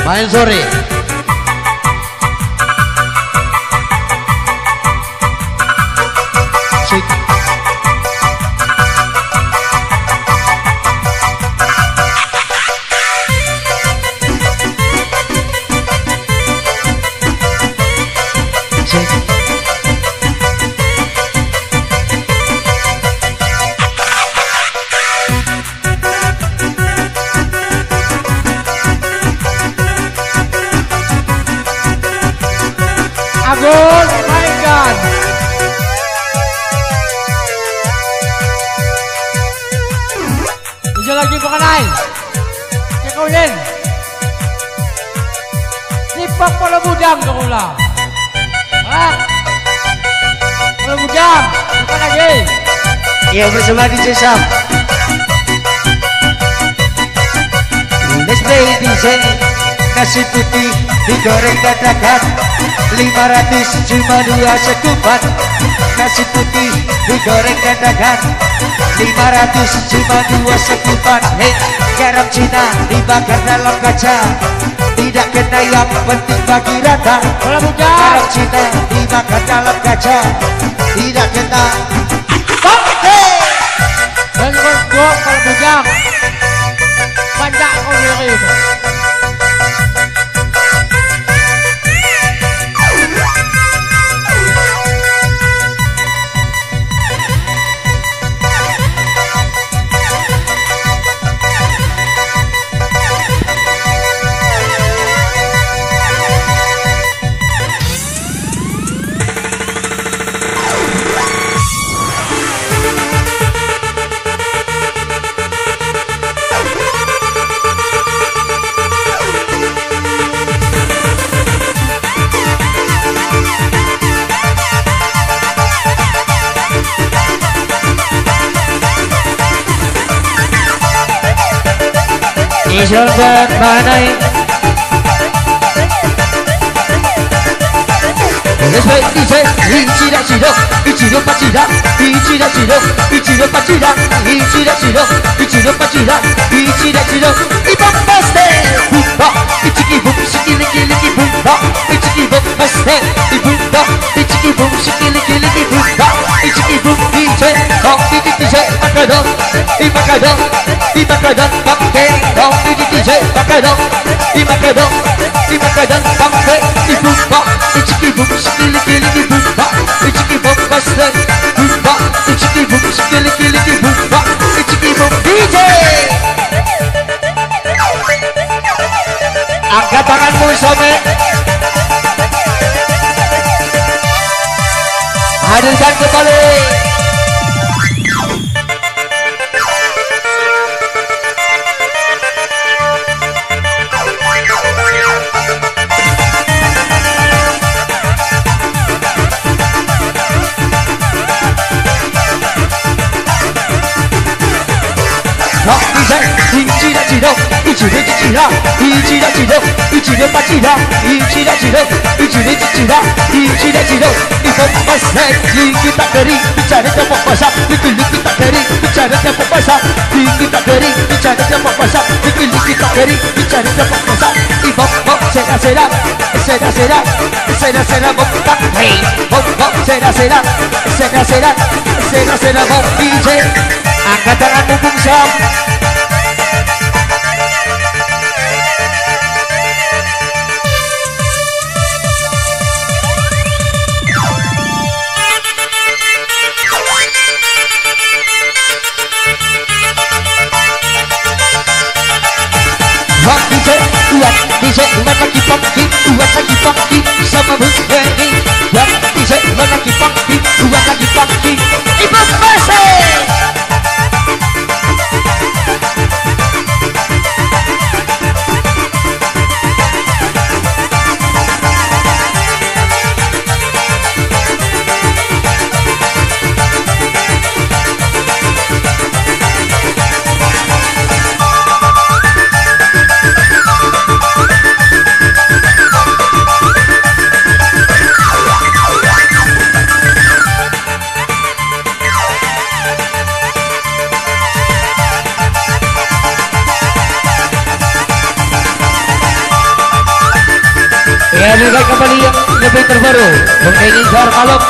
Main sore. Cek. Agun, mainkan. Bisa lagi pakanay. Kikaunin. Sipak pala budang ka kula. Ha? Pala budang. Sipak lagi. Iya bersama DJ Sam. Let's play DJ. Nasi putih digoreng dadakan 500 cuma 2 sekupan. Nasi putih digoreng dadakan 500 cuma 2 sekupan. Hei, garam Cina dibakar dalam kaca, tidak kena yang penting bagi rata. Garam Cina dibakar dalam kaca, tidak kena. Dan gua pala budang. Banyak kau diri itu. Isolkan manai. Let's play DJ. Ichira chiro, ichiro pachira, ichira chiro, ichiro pachira, ichira chiro, ichiro pachira, ichira chiro. Ibombaste, bumba, ichiki bum, shiki liki bumba, ichiki bombaste, ibumba, ichiki bum, shiki liki bumba, ichiki bum DJ. Kong DJ, makadong, imakadong, imakadong, pakai, kong DJ, makadong, imakadong, imakadong, pakai, ibumba, ichiki bum, shiki liki bumba, ichiki bombaste, bumba, ichiki bum, shiki liki bumba, ichiki bum DJ. Angkat tanganmu Some. Hadirkan kembali. 이치라 지로 이치를 지치라 이치라 지로 이치를 빠지라 이치라 지로 이치를 지치라 이치라 지로 이번 마스터 리기 따거리 비चारे 뽀뽀사 리기 따거리 비चारे 뽀뽀사 리기 따거리 비चारे 뽀뽀사 리기 따거리 비चारे 뽀뽀사 이번 세라 세라 세라 세라 세라 세라 뽀뽀 헤이 뽀뽀 세라 세라 세라 세라 세라 세라 뽀뽀 DJ angkat tanganmu Bung Sam. DJ buat lagi funky sama Bung Henny. Buat DJ buat lagi funky Ibu Bese. hadirkan kembali yang lebih terbaru Bung Edi Zar Kalop.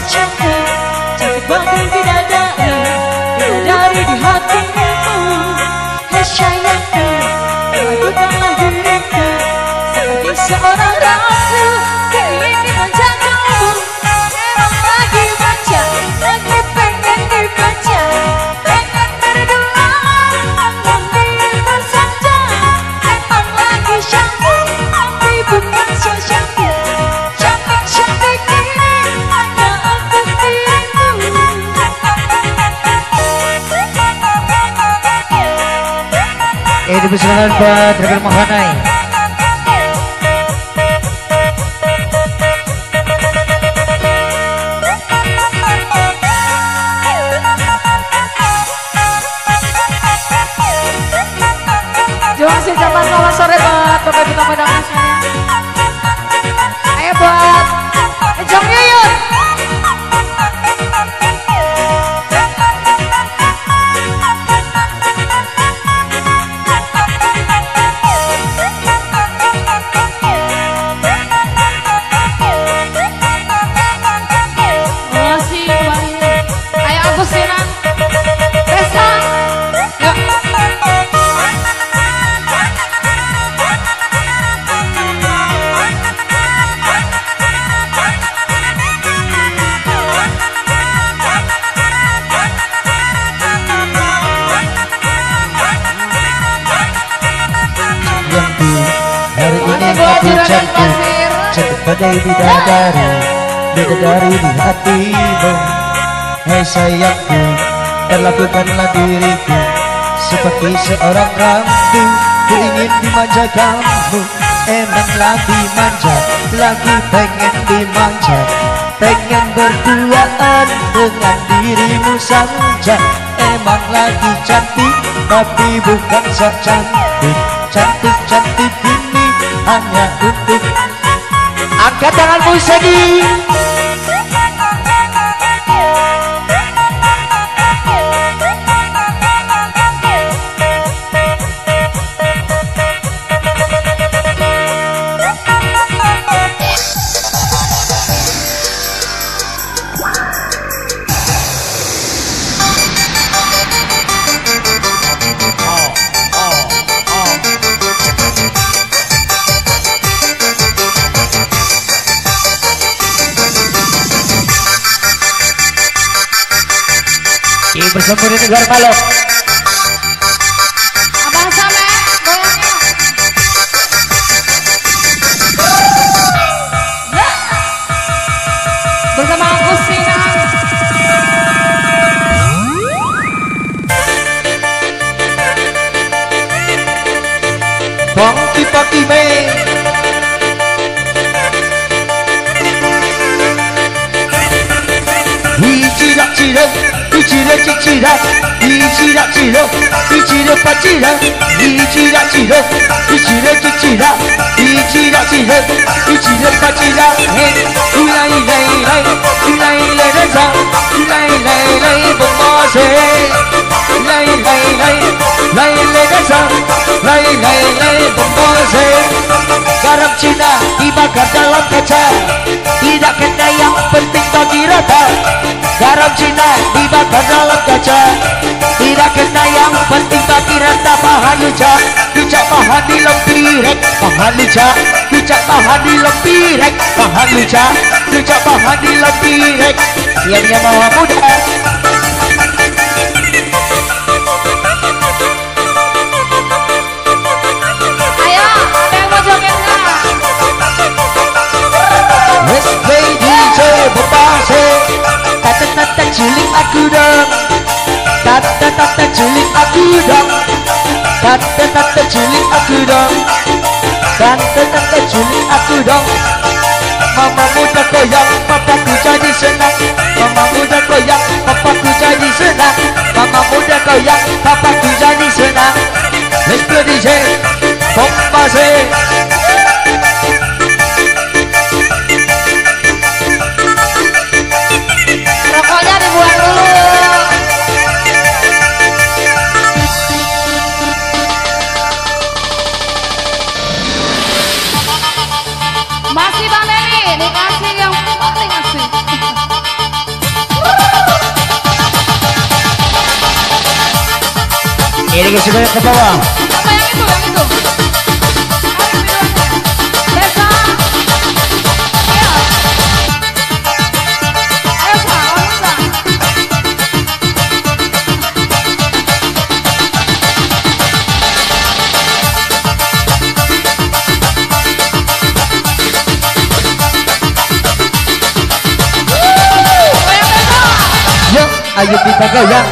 Cantik bagai bidadari, bidadari di hatimu. Hai sayangku, lakukanlah diriku seperti seorang ratu. Ingin menjagamu, emang lagi manja, lagi pengen dibaca, pengen berdua, memilih saja. Emang lagi syangku, tapi bukan so syangku. Cantik-cantik ini hanya untuk dirimu. Dipersilakan buat Rebel Mahanai. Terima kasih ucapan selamat sore buat Bapak Ibu tamu undangan semuanya. Ayo buat Jong Yuyun. Hari ini aku cantik, cantik badai bidadari, bidadari di hatimu. Hai sayangku, perlakukanlah diriku seperti seorang ratu. Ku ingin dimanja kamu, emang lagi manja, lagi pengen dimanja, pengen berduaan dengan dirimu saja. Emang lagi cantik, tapi bukan sok cantik. cantik-cantik ini hanya untuk. Angkat tanganmu Segi. Bersama di negara Palok. Abang Same, goyangnya. Bersama Kusina. Bang Kipaki Me. Cira-cira, cira-cira, cira-cira, cira-cira, cira-cira, cira-cira, cira-cira, cira-cira, hey, ulai lai lai, ulai lai raja, ulai lai lai bombase, lai lai lai, lai lai raja, lai lai lai bombase. Garam Cina dibakar dalam kaca, tidak kena yang penting bagi rata. Garam Cina dibakar dalam kaca, tidak kena yang penting bagi rata. Pahan luca, luca pahan di lempirek, pahan luca, luca pahan di lempirek, pahan luca, luca pahan di lempirek. Siapnya bawa muda. Ayo, ada yang mau joget nggak? Let's play DJ Bopase. Tata-tata cilik aku dong, tata-tata cilik aku dong, tata-tata cilik aku dong, tata-tata cilik aku dong. Mama muda goyang, papaku jadi senang. Mama muda goyang, papaku jadi senang. Mama muda goyang, papaku jadi senang. Let's play DJ Bopase. Rokoknya dibuang dulu. Masih Bang Denny, dikasih yang paling asik. Ini kesukaan ke bawah. Apa yang itu? Yang itu? Desa. Ayo. Ayo Sa, ngomong Sa. Goyang Desa. Yo, ayo kita goyang.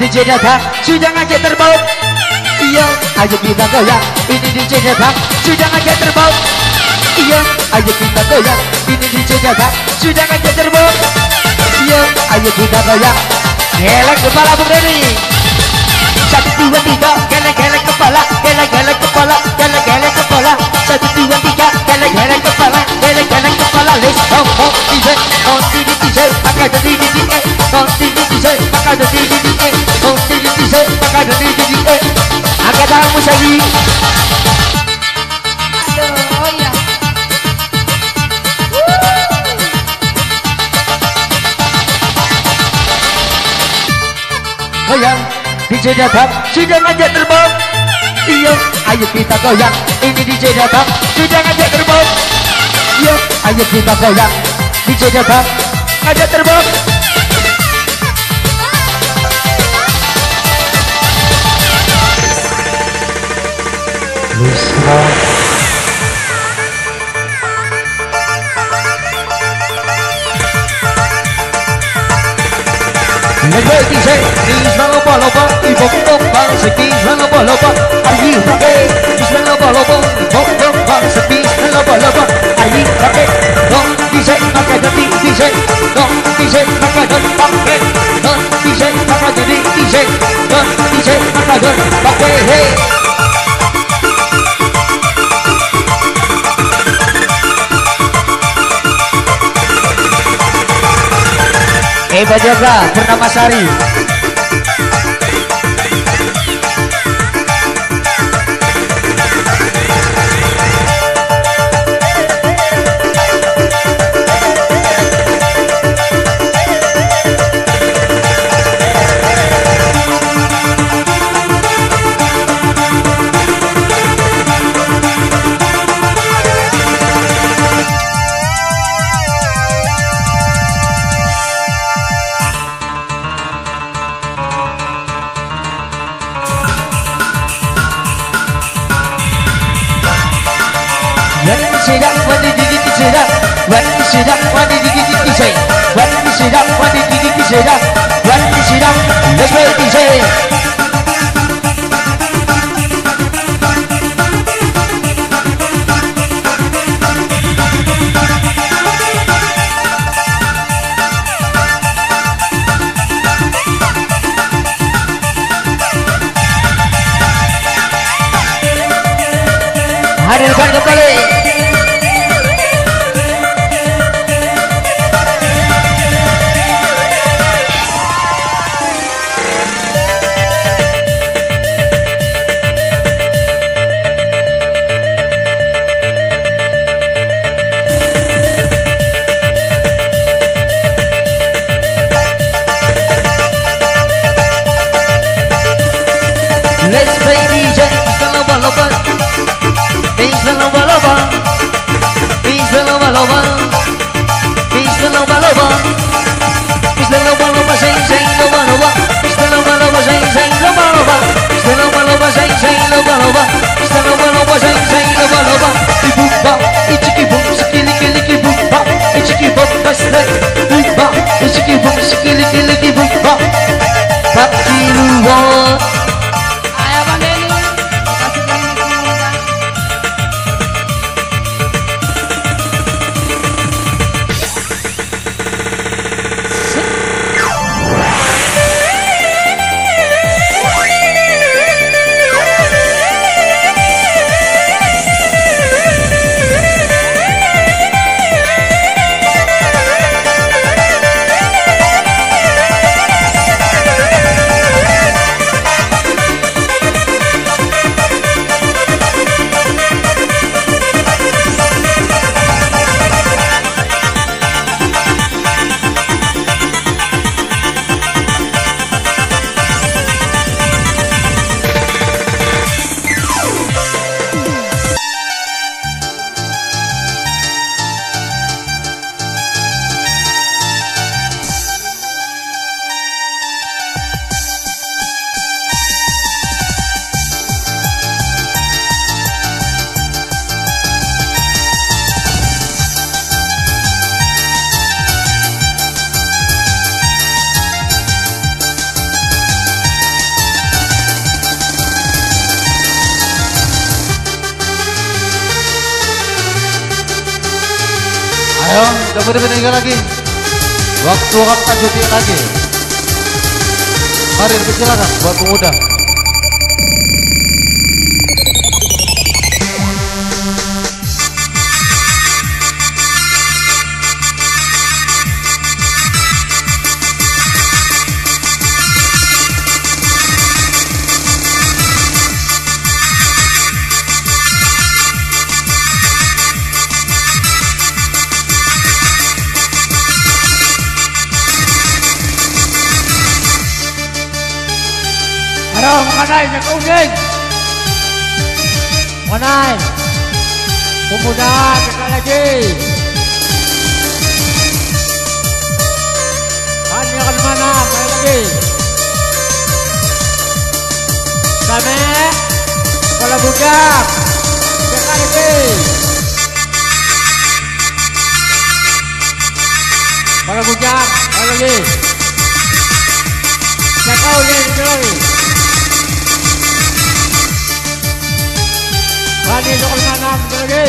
DJ datang, sudah ngajak terbau. Iya, ayo kita goyang. Ini DJ datang, sudah ngajak terbau. Iya, ayo kita goyang. Ini DJ datang, sudah ngajak terbau. Iya, ayo kita goyang. Gelek kepala Bung Denny. 1, 2, 3, gelek-gelek kepala, gelek-gelek kepala, gelek-gelek kepala. 1, 2, 3, gelek-gelek kepala, gelek-gelek kepala. Let's go, oh DJ, oh DJ, pakai jadi DJ, oh DJ, pakai jadi DJ, oh DJ, pakai jadi DJ. Angkat tanganmu Segi. Aduh, oh iya. Goyang, DJ datang, sudah ngajak terbang. Iya, ayo kita goyang. Ini DJ datang, sudah ngajak terbang. Iya, ayo kita goyang. DJ datang, ngajak terbang. Negeri DJ, Bismillah-Ballah, ibom-bom bangsa, Bismillah-Ballah, ayi pakai, Bismillah-Ballah, ibom-bom bangsa, Bismillah-Ballah, ayi pakai, dong DJ pakai jadi DJ, dong DJ pakai jadi pakai, dong DJ pakai jadi DJ, dong DJ pakai jadi pakai, hey. Eva Jaga Purnamasari. Sedang wadi gigi sedang wadi sedang wadi gigi sedang wadi sedang wadi gigi sedang wadi sedang let's play DJ. Hadirkan kembali let's play DJ. Lomba-lomba, bisa lomba-lomba, bisa lomba-lomba, bisa lomba-lomba, bisa lomba-lomba, sing lomba-lomba, bisa lomba-lomba, sing lomba-lomba, bisa lomba-lomba, sing lomba-lomba, bisa lomba-lomba, sing lomba-lomba. Ibumba, ichikibum, sikili-kili-kibumba, ichikibum, kasih, bumba, ichikibum, sikili-kili-kibumba, Pakiluan. Ayo, dapat meninggal lagi. Waktu akan cuti lagi. Mari silakan buat pemuda. Ayo, makanay, nag-uging! Makanay! Pemuda, kita lagi! Hanya kan mana, main lagi! Kami, kepala budak! Kita lagi! Kepala budak, main lagi! Saya tahu ni, kita lagi! Kani soal manam lagi.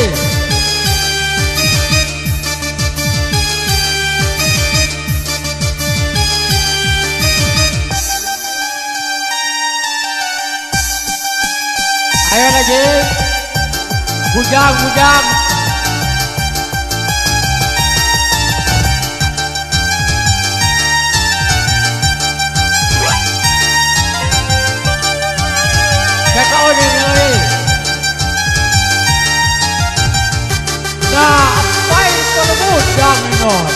Ayo lagi. Bujang. Bajang Imon.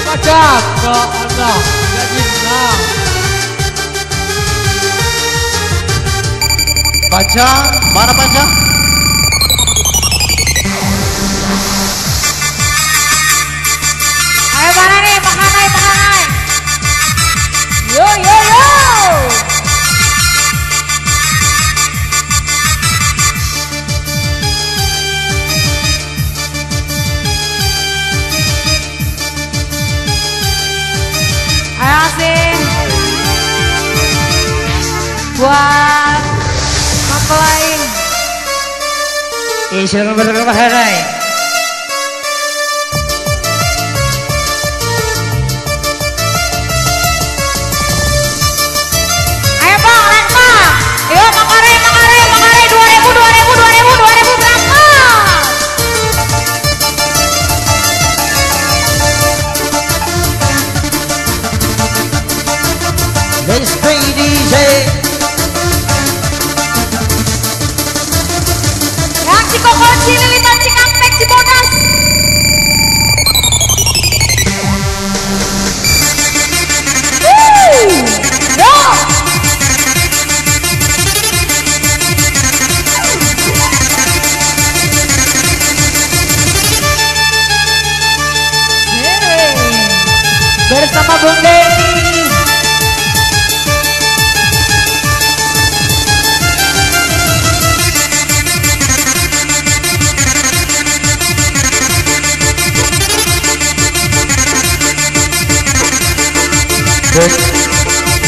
Bajang ke Allah. Jadi menang. Bajang, mana Bajang? Ayo mana nih, makan naik. Yo yo yo. Ayo sih. Buat mempelai. Silakan berterima kasih. Ayo bang, lempar. Yo makare 2000 berangkat. Let's play DJ. Yang Cikokol, Cililitan, Cikampek, Cibodas. Yo. Bersama Bung Denny.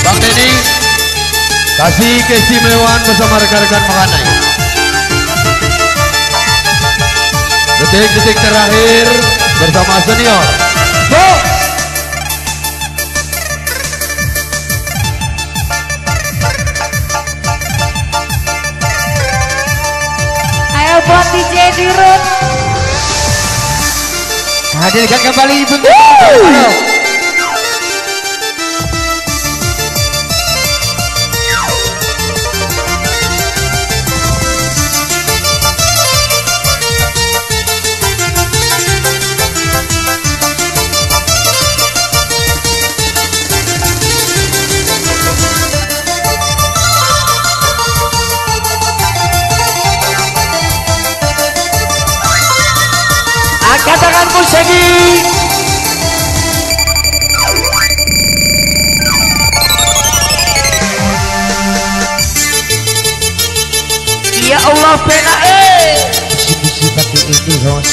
Bang Denny, kasih keistimewaan bersama rekan-rekan Makanai. Detik-detik terakhir bersama senior. Go! Ayo buat DJ Dirut. Hadirkan kembali Ibu. Angkat tanganmu Segi. Ya Allah pena bisi-bisi pakai ini Ros.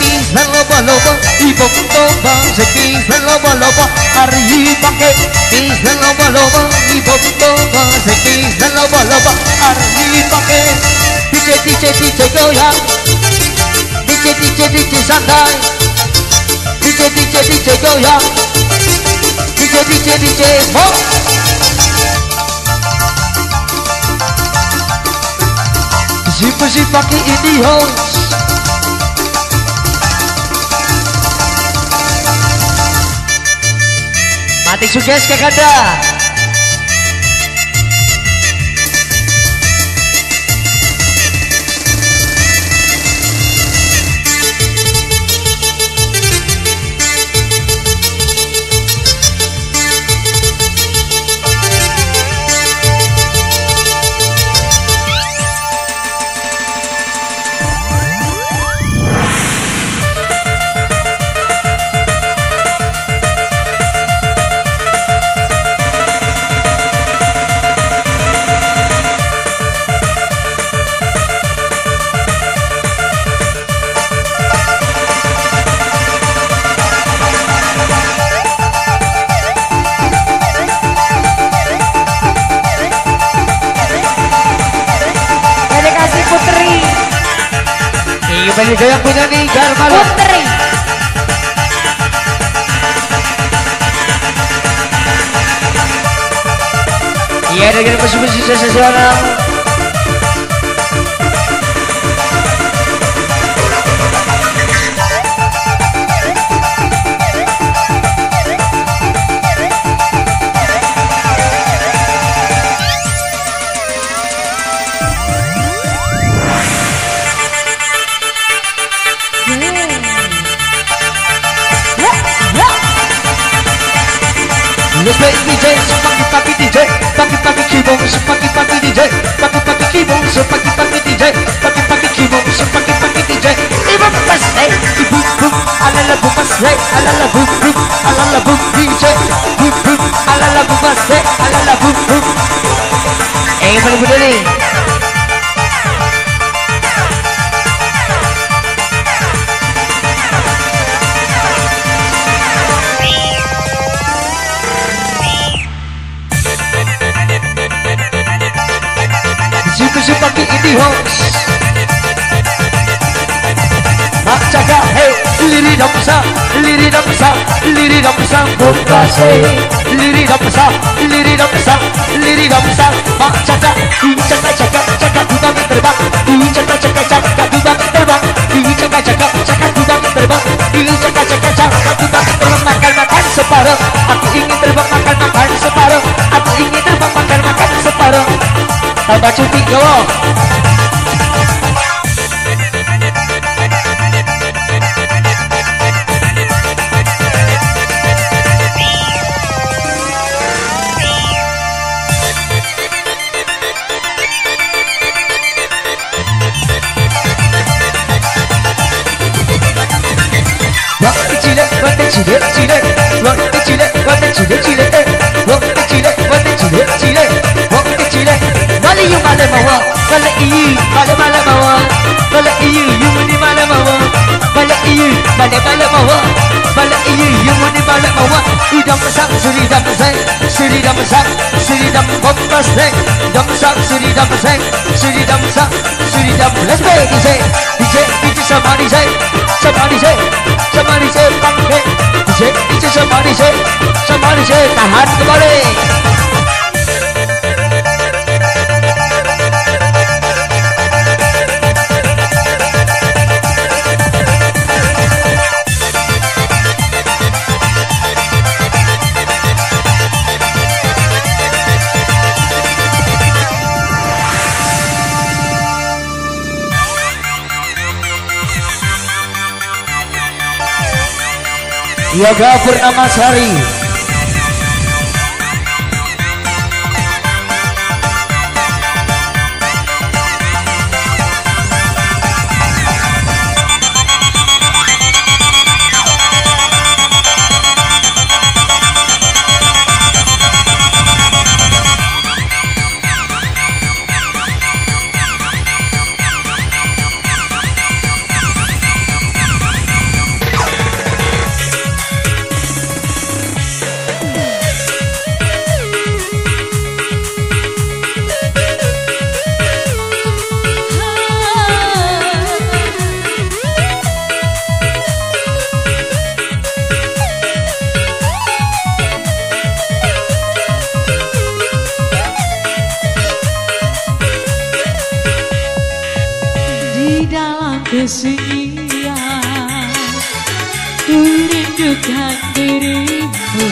Bisa loba-loba, ibang toba, bisa loba-loba, hari pakai bisa loba-loba, ibang toba, bisa loba-loba, hari pakai DJ goyang, DJ santai, DJ goyang, DJ mau. Bisi-bisi pakai ini host. Mati suges ke kada. Kembali goyang punya nih Garmalu Putri. Iya dengan musuh-musuh seseorang. DJ, pagi-pagi DJ, pagi-pagi kibong, pagi-pagi DJ, pagi-pagi kibong, pagi-pagi DJ, pagi-pagi kibong, pagi-pagi DJ. Ibu pas, ibu bum, alala bumas, alala bum bum, alala bum DJ, bum bum, alala bumas, alala bum bum. Boleh nih. Situ pagi ini host Mak jaga hey liri damsa liri damsa liri damsa buka say liri damsa liri damsa liri damsa mak jaga jaga jaga jaga dudang terbang jaga jaga jaga dudang terbang jaga jaga jaga dudang terbang jaga jaga jaga dudang terbang makan makan separuh aku ingin terbang makan makan separuh aku ingin terbang makan makan separuh tambah cuti yo. Let's play DJ somebody say DJ somebody say tahan kembali. Yoga Purnamasari. Kesunyian ku rindukan dirimu,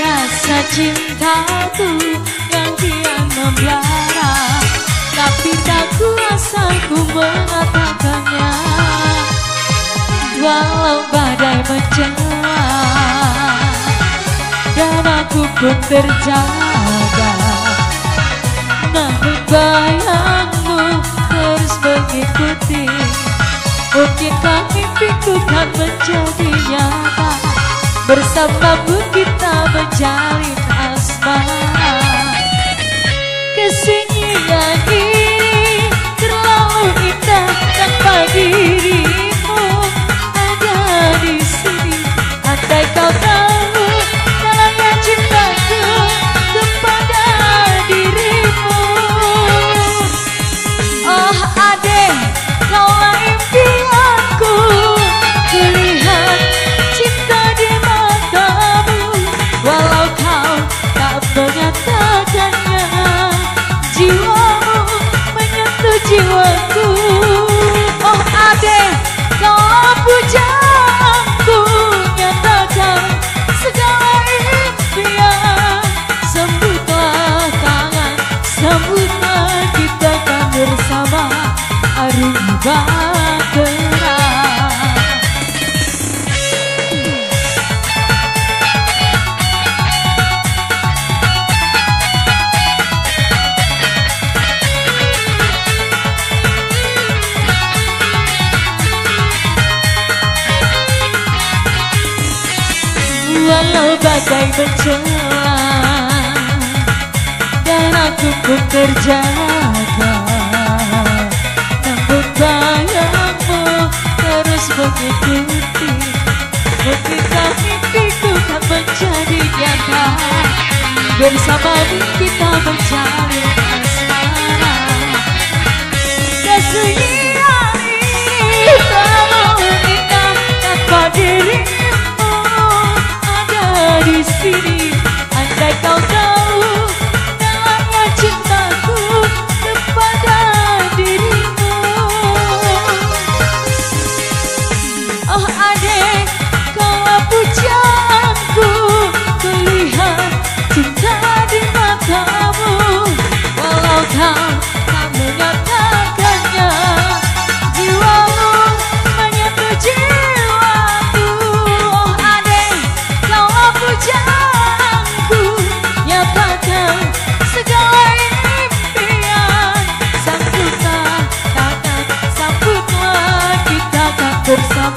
rasa cintaku yang kian membara, tapi tak kuasa ku mengatakannya. Walau badai menjala dan aku pun terjaga, namun bayangmu terus mengikuti. Mungkinkah mimpiku kan menjadi nyata, bersamamu kita menjalin asmara. Kesunyian ini terlalu indah tanpa dirimu ada di sini. Andai kau tahu dalamnya cintaku kepada dirimu. Oh adek, kaulah impianku, kulihat cinta di matamu. Walau kau tak menyatakannya, jiwamu menyentuh jiwaku. Oh adek, kaulah pujaanku, nyatakan segala impian. Sambutlah tangan, sambutlah kita kan bersama arung bahtera. bagai bencana dan aku pun terjaga, namun bayangmu terus mengikuti. Ketika mimpiku tak menjadi nyata, bersamamu kita berjalin asmara. Kesunyian ini terlalu indah tanpa dirimu ada di sini. Andai kau tahu dalamnya cintaku kepada dirimu. Oh adek, kau pujaanku, kulihat cinta di matamu. Walau kau tak menyatakannya, jiwamu menyentuh jiwaku. Oh adek, kau pujaanku, nyatakan segala impian. Sambutlah, tatap, sambutlah, kita tak bersama.